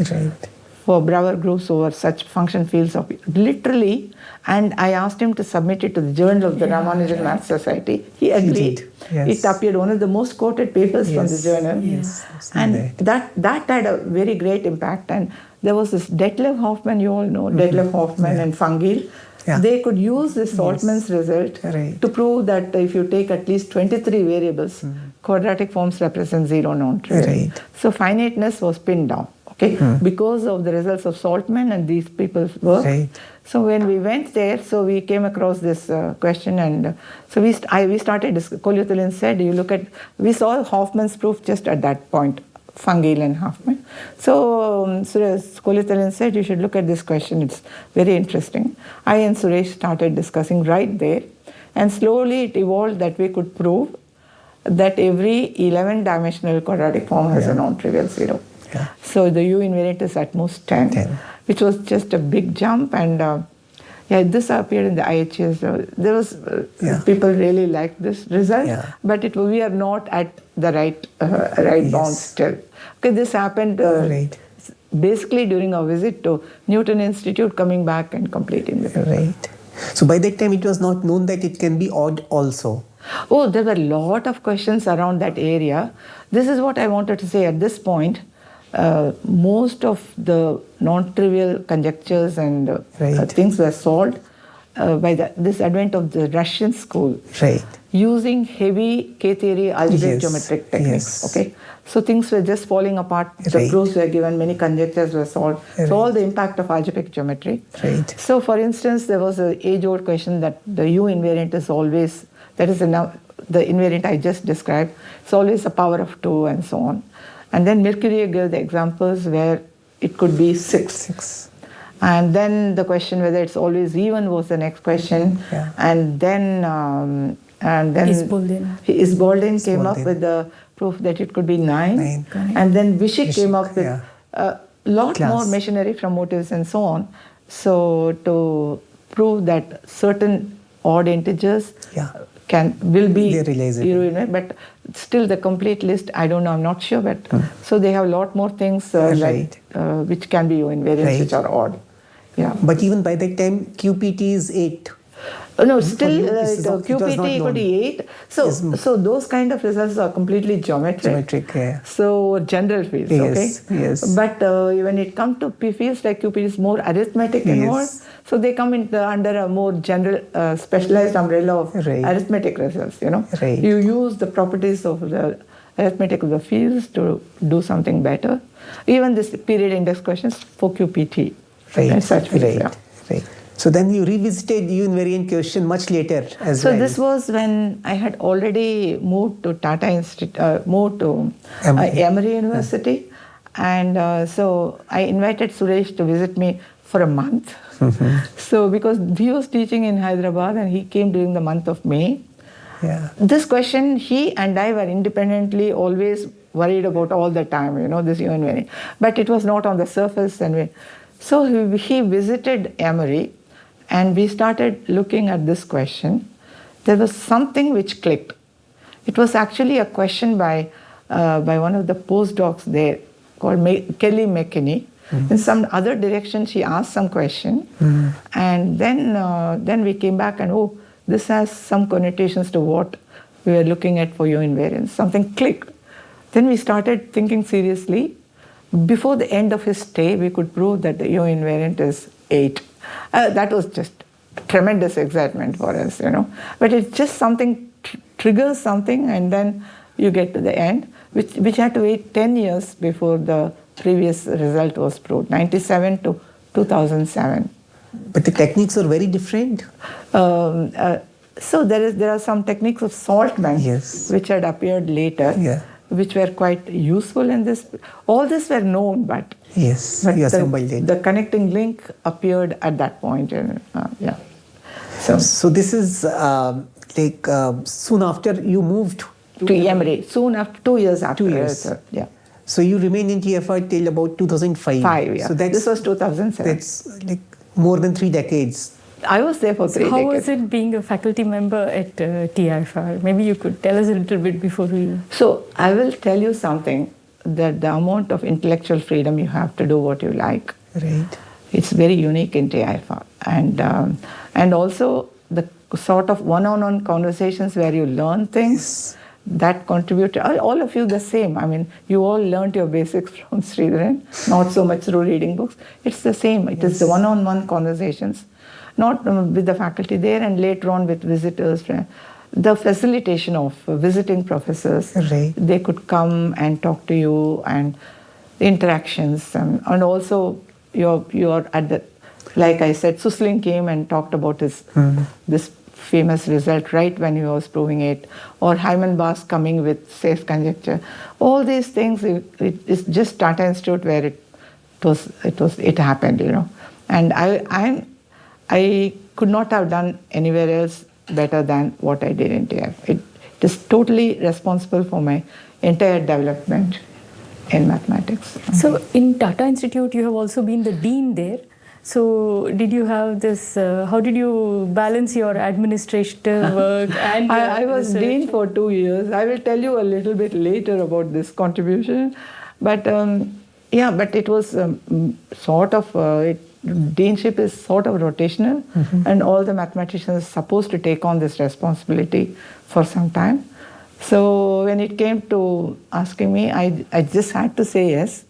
for Brouwer groups over such function fields of literally, and I asked him to submit it to the Journal of the Ramanujan Math Society. He agreed. did, yes. It appeared one of the most quoted papers from the journal. Yes, And that had a very great impact. And there was this Detlef Hoffman, you all know, Detlef Hoffman and Fungil. Yeah. They could use this Saltman's result Right. to prove that if you take at least 23 variables, quadratic forms represent zero non-trivial. Right. So finiteness was pinned down, okay, because of the results of Saltman and these people's work. Right. So when we went there, so we came across this question, and so we started. Kolyuthilin said, "You look at." We saw Hoffman's proof just at that point, Fungil and Hoffman. So Kolyuthilin said, "You should look at this question. It's very interesting." I and Suresh started discussing right there, and slowly it evolved that we could prove that every 11-dimensional quadratic form has a non-trivial zero. Yeah. So the U-invariant is at most 10. Which was just a big jump, and this appeared in the IHS. There was people really liked this result, but we are not at the right bound still. Okay, this happened basically during our visit to Newton Institute, coming back and completing the paper. Right. So by that time, it was not known that it can be odd also. Oh, there were a lot of questions around that area. This is what I wanted to say at this point. Most of the non-trivial conjectures and things were solved by this advent of the Russian school, using heavy K-theory algebraic geometric techniques. Okay, so things were just falling apart. The proofs were given, many conjectures were solved. So all the impact of algebraic geometry. So, for instance, there was an age-old question that the U-invariant is always, that is the invariant I just described. It's always a power of 2 and so on. And then Mercury gave the examples where it could be 6. And then the question whether it's always even was the next question. And then Isboldin came up with the proof that it could be 9. And then Vishik came up with a lot more machinery from motives and so on. So to prove that certain odd integers will be U-invariant, but still the complete list, I don't know, I'm not sure, but so they have a lot more things which can be U-invariants, which are odd. But even by that time, QPT is 8. No, still QPT equal to 8. So those kind of results are completely geometric. So general fields, okay? But when it comes to fields like QPT, is more arithmetic involved. So they come under a more general, specialized umbrella of arithmetic results, you know. You use the properties of the arithmetic of the fields to do something better. Even this period index questions for QPT. Such fields, So then you revisited U-invariant question much later as well. So this was when I had already moved to Tata Institute, moved to Emory University. And so I invited Suresh to visit me for a month. So because he was teaching in Hyderabad and he came during the month of May. This question, he and I were independently always worried about all the time, you know, this U-invariant. But it was not on the surface. So he visited Emory. And we started looking at this question. There was something which clicked. It was actually a question by one of the postdocs there called Kelly McKinney. In some other direction, she asked some question. And then we came back and, this has some connotations to what we were looking at for U-invariance. Something clicked. Then we started thinking seriously. Before the end of his stay, we could prove that the U-invariant is 8. That was just tremendous excitement for us, you know. But it's just something triggers something, and then you get to the end, which had to wait 10 years before the previous result was proved, 97 to 2007. But the techniques are very different. So there are some techniques of Saltman which had appeared later. Which were quite useful in this. All this were known, but you assembled it. The connecting link appeared at that point. So this is soon after you moved to Emory. Soon after, 2 years after. 2 years. So you remained in TIFR till about 2005. So this was 2007. That's like more than 3 decades. I was there for 3 decades. How was it being a faculty member at TIFR? Maybe you could tell us a little bit before we... So I will tell you something, that the amount of intellectual freedom you have to do what you like Right. It's very unique in TIFR. And also the sort of one-on-one conversations where you learn things, that contribute, all of you the same. I mean, you all learned your basics from Sridharan, not so much through reading books. It's the same. It is the one-on-one conversations, not with the faculty there and later on with visitors. The facilitation of visiting professors, Right. they could come and talk to you, and interactions, and also you're at the, like I said, Susling came and talked about his this famous result right when he was proving it, or Hyman Bass coming with safe conjecture. All these things, it's just Tata Institute where it happened, you know. And I could not have done anywhere else better than what I did in TIFR. It is totally responsible for my entire development in mathematics. So in Tata Institute, you have also been the dean there. So did you have this, how did you balance your administrative work and I was research? dean for 2 years. I will tell you a little bit later about this contribution. But but it was sort of, deanship is sort of rotational, and all the mathematicians are supposed to take on this responsibility for some time. So when it came to asking me, I just had to say yes.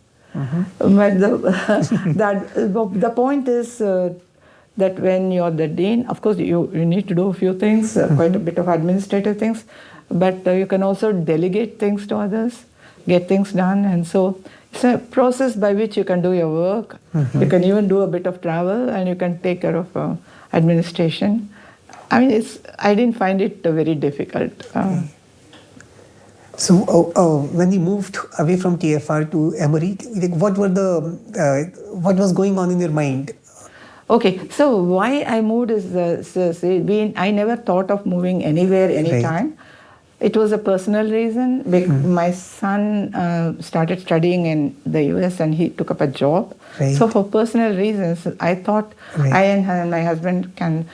But the point is that when you're the dean, of course you need to do a few things, quite a bit of administrative things, but you can also delegate things to others, get things done. And so it's a process by which you can do your work. You can even do a bit of travel, and you can take care of administration. I mean, I didn't find it very difficult. So when you moved away from TFR to Emory, what was going on in your mind? Okay, so why I moved is I never thought of moving anywhere, anytime. Right. It was a personal reason. My son started studying in the US and he took up a job. Right. So for personal reasons, I thought I and my husband can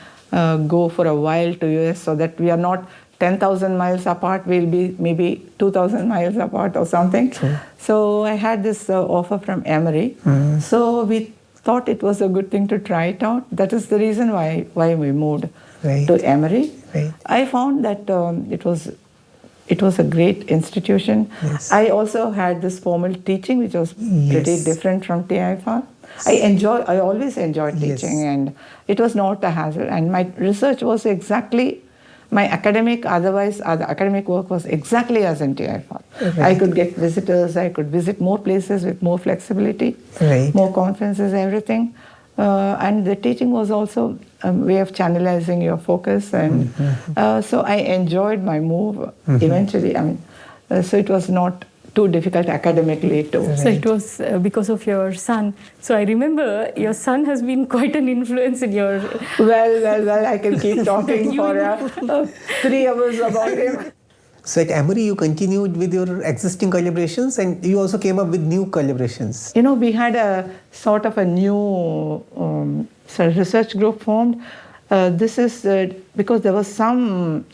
go for a while to US so that we are not 10,000 miles apart, we'll be maybe 2,000 miles apart or something. True. So I had this offer from Emory. So we thought it was a good thing to try it out. That is the reason why we moved to Emory. Right. I found that it was a great institution. Yes. I also had this formal teaching, which was pretty different from TIFR. I always enjoyed teaching, and it was not a hassle. And my research was exactly my academic work was exactly as in TIFR. Right. I could get visitors, I could visit more places with more flexibility, more conferences, everything. And the teaching was also a way of channelizing your focus. And so I enjoyed my move eventually. I mean, so it was not too difficult academically too. So it was because of your son. So I remember your son has been quite an influence in your... Well, I can keep talking for 3 hours about him. So at Emory, you continued with your existing collaborations, and you also came up with new collaborations. You know, we had a sort of a new research group formed. This is because there was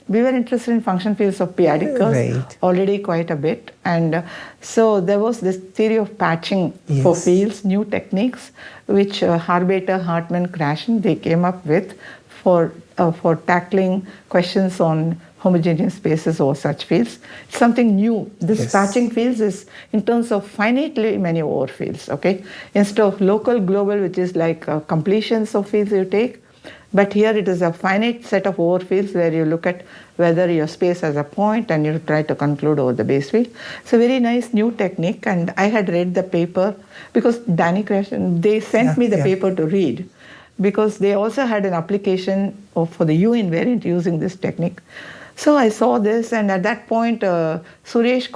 we were interested in function fields of p-adic curves already quite a bit. And so there was this theory of patching for fields, new techniques, which Harbater, Hartman, Krashen, they came up with for tackling questions on homogeneous spaces or such fields. It's something new. This patching fields is in terms of finitely many overfields, okay? Instead of local, global, which is like completions of fields you take, but here it is a finite set of overfields where you look at whether your space has a point and you try to conclude over the base field. It's a very nice new technique, and I had read the paper because Danny Krashen, they sent me the paper to read because they also had an application for the U-invariant using this technique. So I saw this, and at that point, Suresh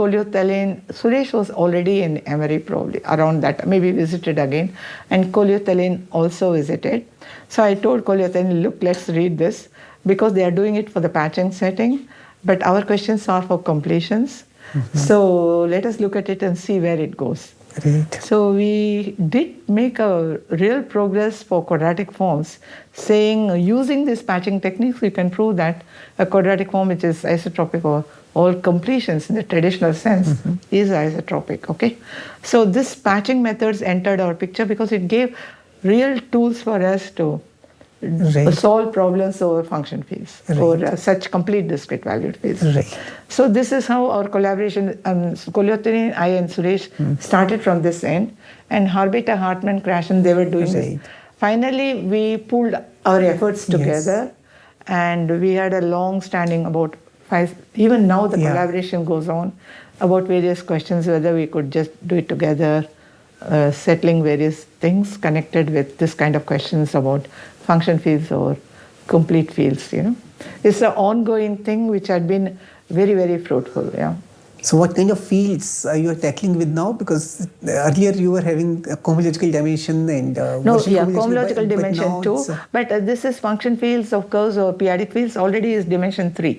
was already in Emory probably around that, maybe visited again, and Kolyothalin also visited. So I told Kolyothalin, look, let's read this, because they are doing it for the patching setting, but our questions are for completions. So let us look at it and see where it goes. Great. So we did make a real progress for quadratic forms, saying using these patching techniques, we can prove that a quadratic form which is isotropic or all completions in the traditional sense is isotropic, okay? So this patching methods entered our picture because it gave real tools for us to solve problems over function fields or such complete discrete valued fields. So this is how our collaboration, Kolyotini, I and Suresh started from this end, and Harbita, Hartman, Krashen, they were doing this. Finally, we pulled our efforts together and we had a long standing about 5, even now the collaboration goes on about various questions, whether we could just do it together, settling various things connected with this kind of questions about function fields or complete fields, you know. It's an ongoing thing which had been very, very fruitful, So what kind of fields are you tackling with now? Because earlier you were having a cohomological dimension and cohomological dimension too. But this is function fields of curves or periodic fields already is dimension 3.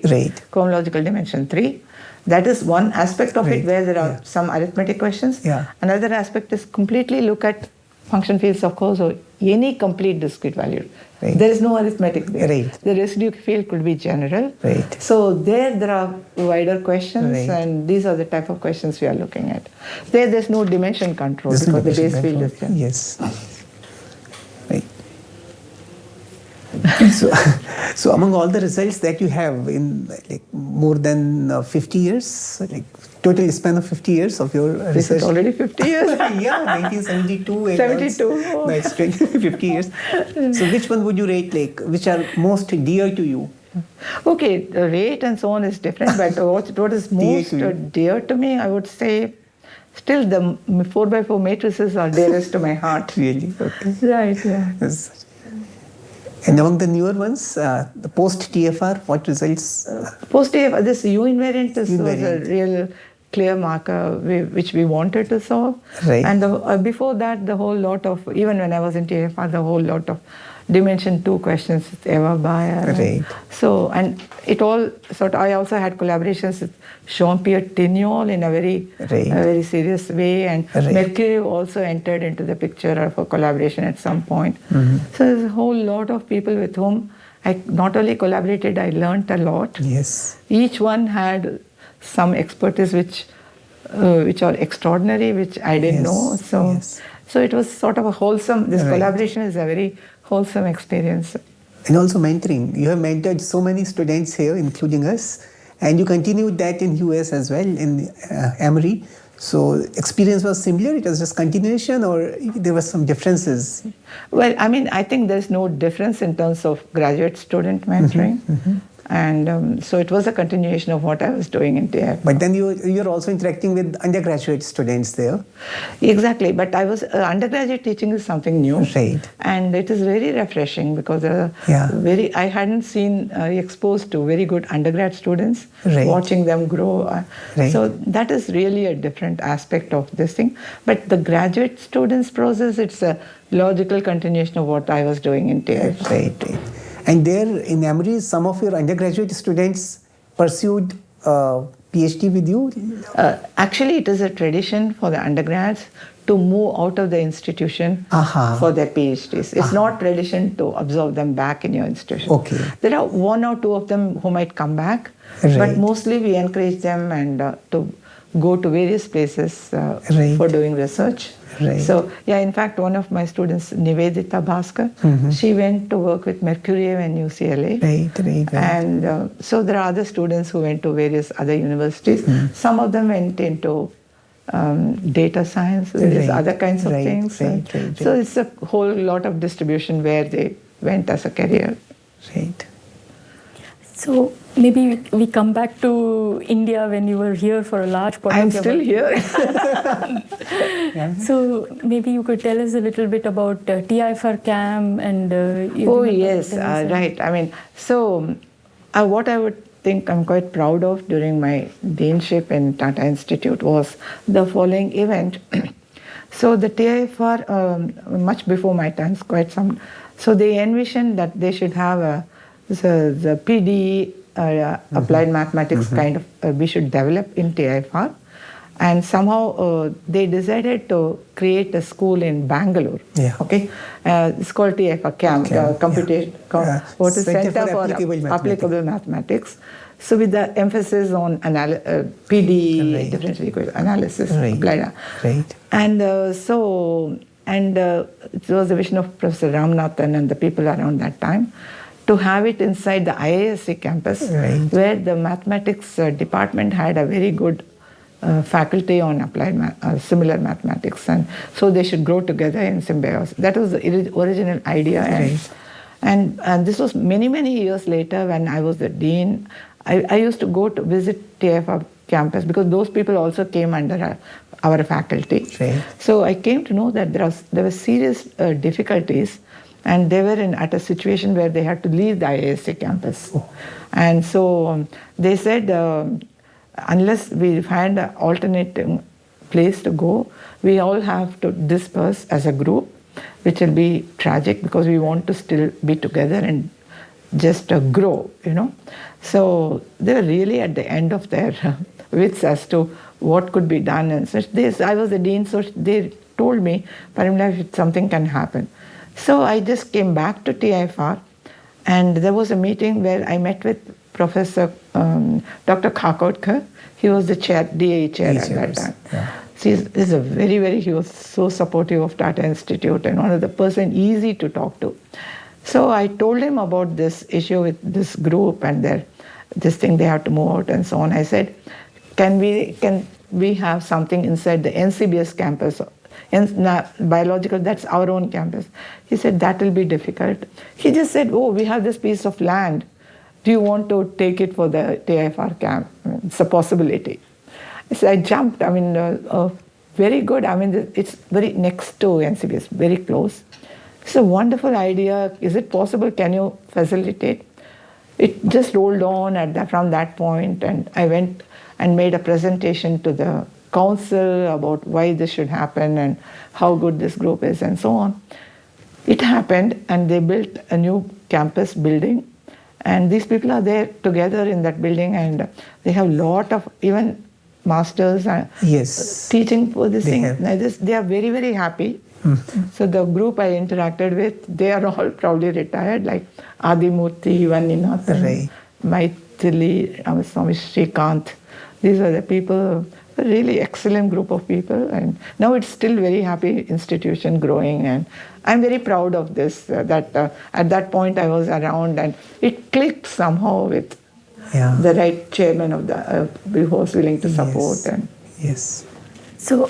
Cohomological dimension 3. That is one aspect of it where there are some arithmetic questions. Another aspect is completely look at function fields of curves or any complete discrete value. There is no arithmetic there. The residue field could be general. So there are wider questions and these are the type of questions we are looking at. There's no dimension control because the base field is general. So among all the results that you have in like more than 50 years, like total span of 50 years of your research. Is it already 50 years? 1972. And 72. That's 50 years. So which one would you rate, like, which are most dear to you? Okay, the rate and so on is different, but what is most dear to me, I would say, still the 4x4 matrices are dearest to my heart. Really? Okay. Right, Yes. And among the newer ones, the post-TIFR, what results? Post-TIFR, this U-invariant was a real clear marker which we wanted to solve. And before that, the whole lot of, even when I was in TIFR, the whole lot of dimension 2 questions with Eva Bayer. So, and it all sort of, I also had collaborations with Jean-Pierre Tignol in a very serious way, and Mercury also entered into the picture for collaboration at some point. So there's a whole lot of people with whom I not only collaborated, I learned a lot. Each one had some expertise which are extraordinary, which I didn't know. So it was sort of a wholesome, this collaboration is a very wholesome experience. And also mentoring. You have mentored so many students here, including us, and you continued that in US as well, in Emory. So experience was similar, it was just continuation, or there were some differences? Well, I mean, I think there's no difference in terms of graduate student mentoring. And so it was a continuation of what I was doing in TIFR. But then you're also interacting with undergraduate students there. Exactly, but I was undergraduate teaching is something new, and it is very refreshing because I hadn't seen exposed to very good undergrad students, watching them grow. So that is really a different aspect of this thing. But the graduate students process, it's a logical continuation of what I was doing in TIFR. And there in Emory, some of your undergraduate students pursued PhD with you? Actually, it is a tradition for the undergrads to move out of the institution for their PhDs. It's not tradition to absorb them back in your institution. There are 1 or 2 of them who might come back, but mostly we encourage them and to go to various places for doing research. So, in fact, one of my students, Nivedita Bhaskar, she went to work with Mercuriev and UCLA. And so there are other students who went to various other universities. Some of them went into data science, various other kinds of things. So it's a whole lot of distribution where they went as a career. So maybe we come back to India when you were here for a large part. I'm still here. So maybe you could tell us a little bit about TIFR CAM and... right. I mean, so what I would think I'm quite proud of during my deanship in Tata Institute was the following event. So the TIFR, much before my time, so they envisioned that they should have the PD applied mathematics kind of we should develop in TIFR, and somehow they decided to create a school in Bangalore. It's called TIFR CAM, Center for Applicable Mathematics. So with the emphasis on PD, Right. differential equation analysis, Right. applied. Right. And it was the vision of Professor Ramanathan and the people around that time to have it inside the IISc campus, Right. where the mathematics department had a very good faculty on applied similar mathematics, and so they should grow together in symbiosis. That was the original idea. Right. And this was many years later when I was the dean. I used to go to visit TIFR campus because those people also came under our faculty. Right. So I came to know that there were serious difficulties, and they were at a situation where they had to leave the IISc campus. Oh. And so they said, unless we find an alternate place to go, we all have to disperse as a group, which will be tragic because we want to still be together and just grow, So they were really at the end of their wits as to what could be done and such. I was the dean, so they told me, Parimala, if something can happen. So I just came back to TIFR, and there was a meeting where I met with Professor Dr. Kakotkar. He was the DAE chair at that time. Yeah. He was so supportive of Tata Institute and one of the person easy to talk to. So I told him about this issue with this group and this thing they have to move out and so on. I said, can we have something inside the NCBS campus? Biological, that's our own campus. He said, that will be difficult. He just said, we have this piece of land. Do you want to take it for the TIFR camp? It's a possibility. So I jumped. Very good. It's very next to NCBS, very close. It's a wonderful idea. Is it possible? Can you facilitate? It just rolled on from that point, and I went and made a presentation to the council about why this should happen and how good this group is and so on. It happened, and they built a new campus building, and these people are there together in that building, and they have a lot of even masters Yes. teaching for this They thing. have. They are very happy. So the group I interacted with, they are all probably retired, like Adimurti, Vaninathan, Right. Maithili, Swami Srikant. These are the people, a really excellent group of people, and now it's still very happy institution growing, and I'm very proud of this, that at that point I was around and it clicked somehow with the right chairman of who was willing to support. Yes. And Yes. So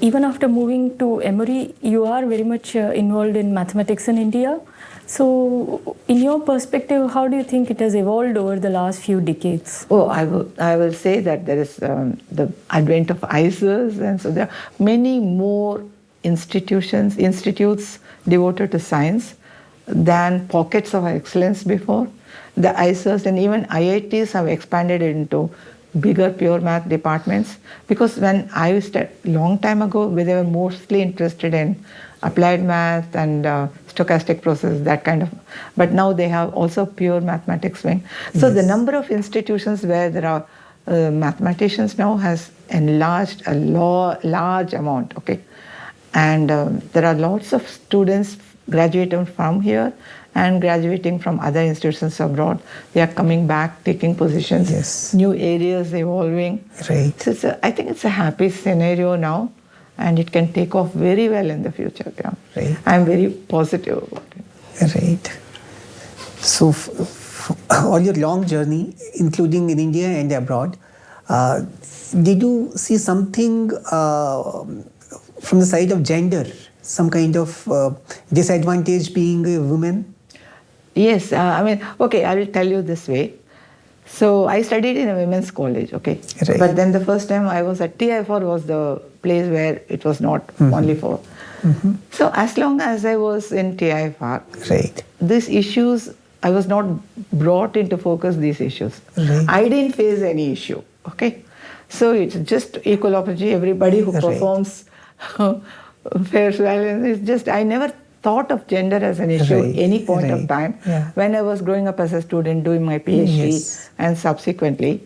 even after moving to Emory, you are very much involved in mathematics in India. So in your perspective, how do you think it has evolved over the last few decades? I will say that there is the advent of ICERs, and so there are many more institutes devoted to science than pockets of excellence before. The ICERs and even IITs have expanded into bigger pure math departments, because when I was long time ago, they were mostly interested in applied math and stochastic process, that kind of, but now they have also pure mathematics wing. So the number of institutions where there are mathematicians now has enlarged a large amount, okay? And there are lots of students graduating from here and graduating from other institutions abroad. They are coming back, taking positions, Yes. new areas evolving. Right. So I think it's a happy scenario now, and it can take off very well in the future. Yeah. Right. I'm very positive about it. Right. So, all your long journey, including in India and abroad, did you see something from the side of gender, some kind of disadvantage being a woman? Yes, I will tell you this way. So I studied in a women's college, okay? Right. But then the first time I was at TIFR was the place where it was not only for. So as long as I was in TIFR, Right. these issues, I was not brought into focus, these issues. Right. I didn't face any issue, okay? So it's just equal opportunity, everybody who Right. performs fares well. It's just, I never thought of gender as an issue Right. any point of Right. time Yeah. when I was growing up as a student doing my PhD Yes. and subsequently.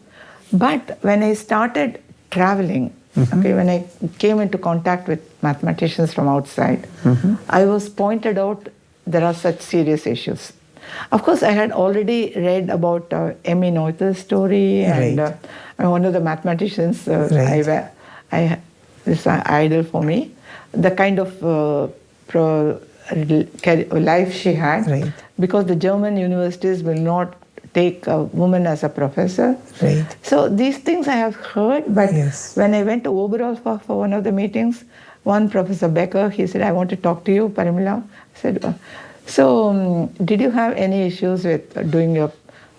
But when I started traveling, okay, when I came into contact with mathematicians from outside, I was pointed out there are such serious issues. Of course, I had already read about Emmy Noether's story, and one of the mathematicians. This is an idol for me. The kind of life she had, because the German universities will not take a woman as a professor. So these things I have heard, but when I went to Oberhof for one of the meetings, one Professor Becker, he said, "I want to talk to you, Parimala." I said, did you have any issues with doing your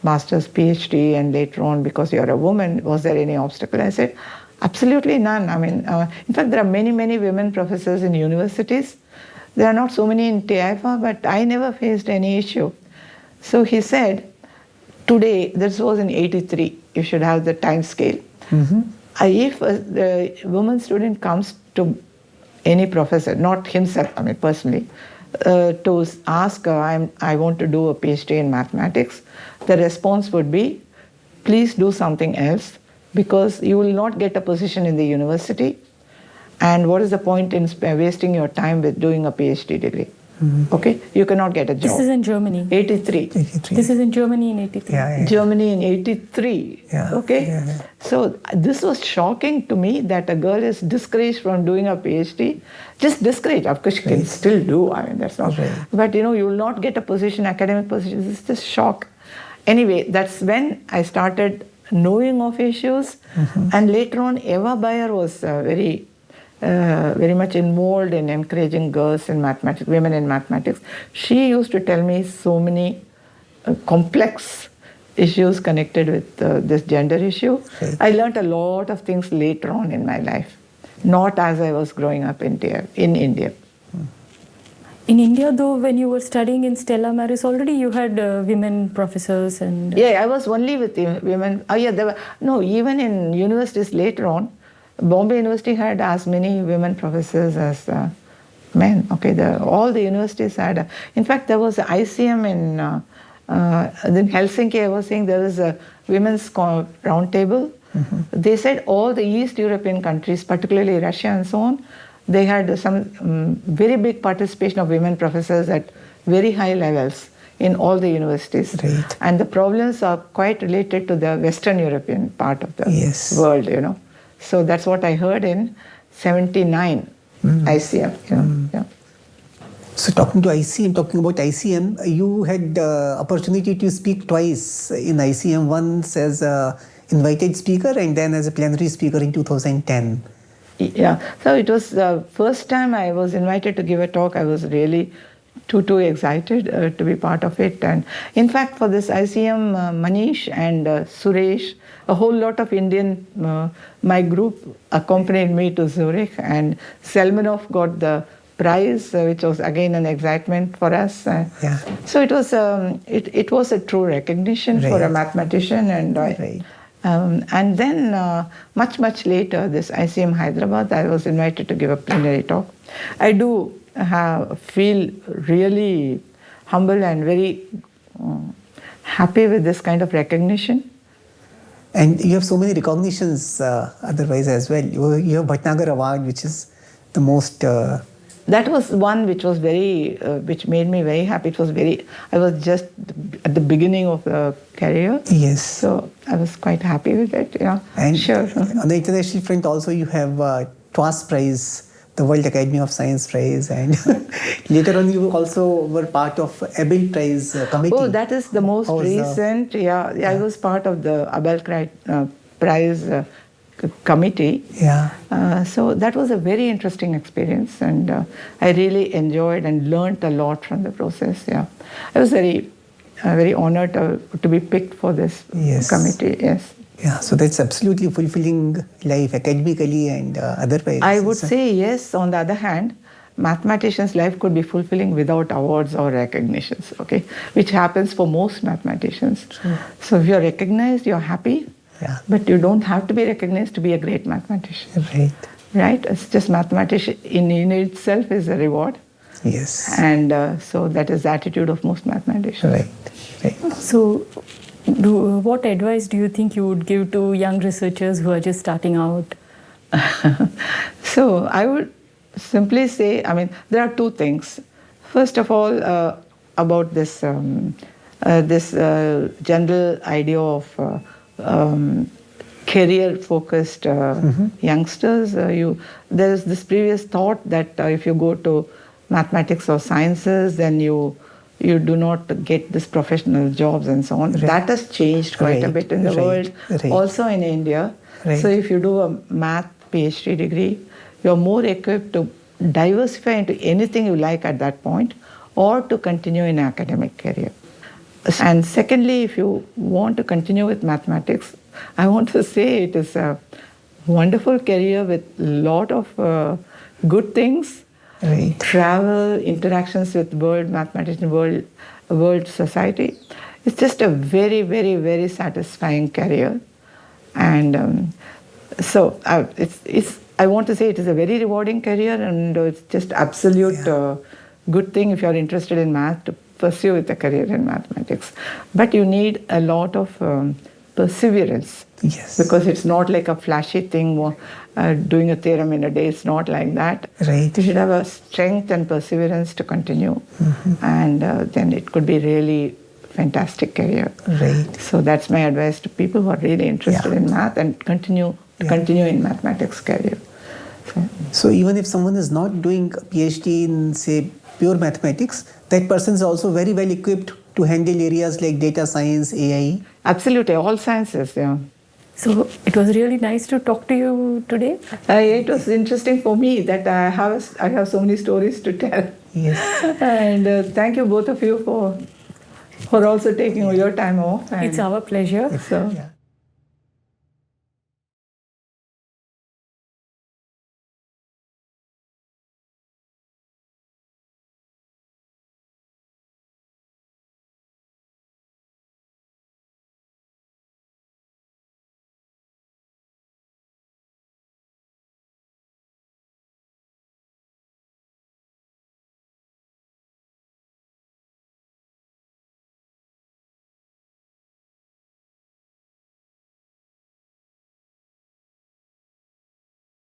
master's PhD and later on, because you're a woman, was there any obstacle? I said, absolutely none. I mean, in fact, there are many, many women professors in universities. There are not so many in TIFR, but I never faced any issue. So he said, today, this was in 83, you should have the time scale. If the woman student comes to any professor, not himself, I mean personally, to ask, I want to do a PhD in mathematics, the response would be, please do something else, because you will not get a position in the university, and what is the point in wasting your time with doing a PhD degree? Okay, you cannot get a job. This is in Germany. 83. This is in Germany in 83. Germany in 83. So this was shocking to me, that a girl is discouraged from doing a PhD. Just discouraged. Of course, she can still do. I mean, that's not. But you will not get a position, academic position. It's just shock. Anyway, that's when I started knowing of issues, and later on, Eva Bayer was very much involved in encouraging girls in mathematics, women in mathematics. She used to tell me so many complex issues connected with this gender issue. I learned a lot of things later on in my life, not as I was growing up in India. In India, though, when you were studying in Stella Maris, already you had women professors and... Yeah, I was only with women. There were, no, even in universities later on, Bombay University had as many women professors as men. Okay, all the universities had. In fact, there was an ICM in Helsinki. I was saying there was a women's round table. They said all the East European countries, particularly Russia and so on, they had some very big participation of women professors at very high levels in all the universities. And the problems are quite related to the Western European part of the world, So that's what I heard in 79 ICM. So talking about ICM, you had opportunity to speak twice in ICM, once as an invited speaker and then as a plenary speaker in 2010. Yeah, so it was the first time I was invited to give a talk. I was really too excited to be part of it. And in fact, for this ICM, Manish and Suresh, a whole lot of Indian, my group accompanied me to Zurich, and Selmanov got the prize, which was again an excitement for us. So it was it was a true recognition for a mathematician, and then much later, this ICM Hyderabad, I was invited to give a plenary talk. I do feel really humble and very happy with this kind of recognition. And you have so many recognitions otherwise as well. You have Bhatnagar Award, which is the most... That was one which was which made me very happy. I was just at the beginning of the career. So I was quite happy with it, And on the international front also, you have TWAS Prize, the World Academy of Science Prize, and later on you also were part of Abel Prize committee. Oh, that is the most recent. I was part of the Abel Prize committee. So that was a very interesting experience, and I really enjoyed and learned a lot from the process. I was very honored to be picked for this committee. So that's absolutely fulfilling life academically and otherwise. I would say yes. On the other hand, mathematicians' life could be fulfilling without awards or recognitions, which happens for most mathematicians. So if you're recognized, you're happy, but you don't have to be recognized to be a great mathematician. Right? It's just mathematician in itself is a reward. And so that is the attitude of most mathematicians. So what advice do you think you would give to young researchers who are just starting out? So I would simply say, there are two things. First of all, about this this general idea of career-focused youngsters. There's this previous thought that if you go to mathematics or sciences, then you do not get this professional jobs and so on. Right. That has changed quite a Right. bit in the Right. world, Right. also in India. Right. So if you do a math PhD degree, you're more equipped to diversify into anything you like at that point, or to continue in academic career. And secondly, if you want to continue with mathematics, I want to say it is a wonderful career with a lot of good things. Right. Travel, interactions with world mathematics, world society. It's just a very, very, very satisfying career. And so I want to say it is a very rewarding career, and it's just absolute good thing if you're interested in math to pursue with a career in mathematics. But you need a lot of perseverance. Yes. Because it's not like a flashy thing, doing a theorem in a day. It's not like that. Right. You should have a strength and perseverance to continue. And then it could be really fantastic career. Right. So that's my advice to people who are really interested in math and continue in mathematics career. So even if someone is not doing a PhD in, say, pure mathematics, that person is also very well equipped to handle areas like data science, AI. Absolutely, all sciences, yeah. So it was really nice to talk to you today. It was interesting for me that I have so many stories to tell. Yes. And thank you both of you for also taking your time off. It's our pleasure. So, Yeah.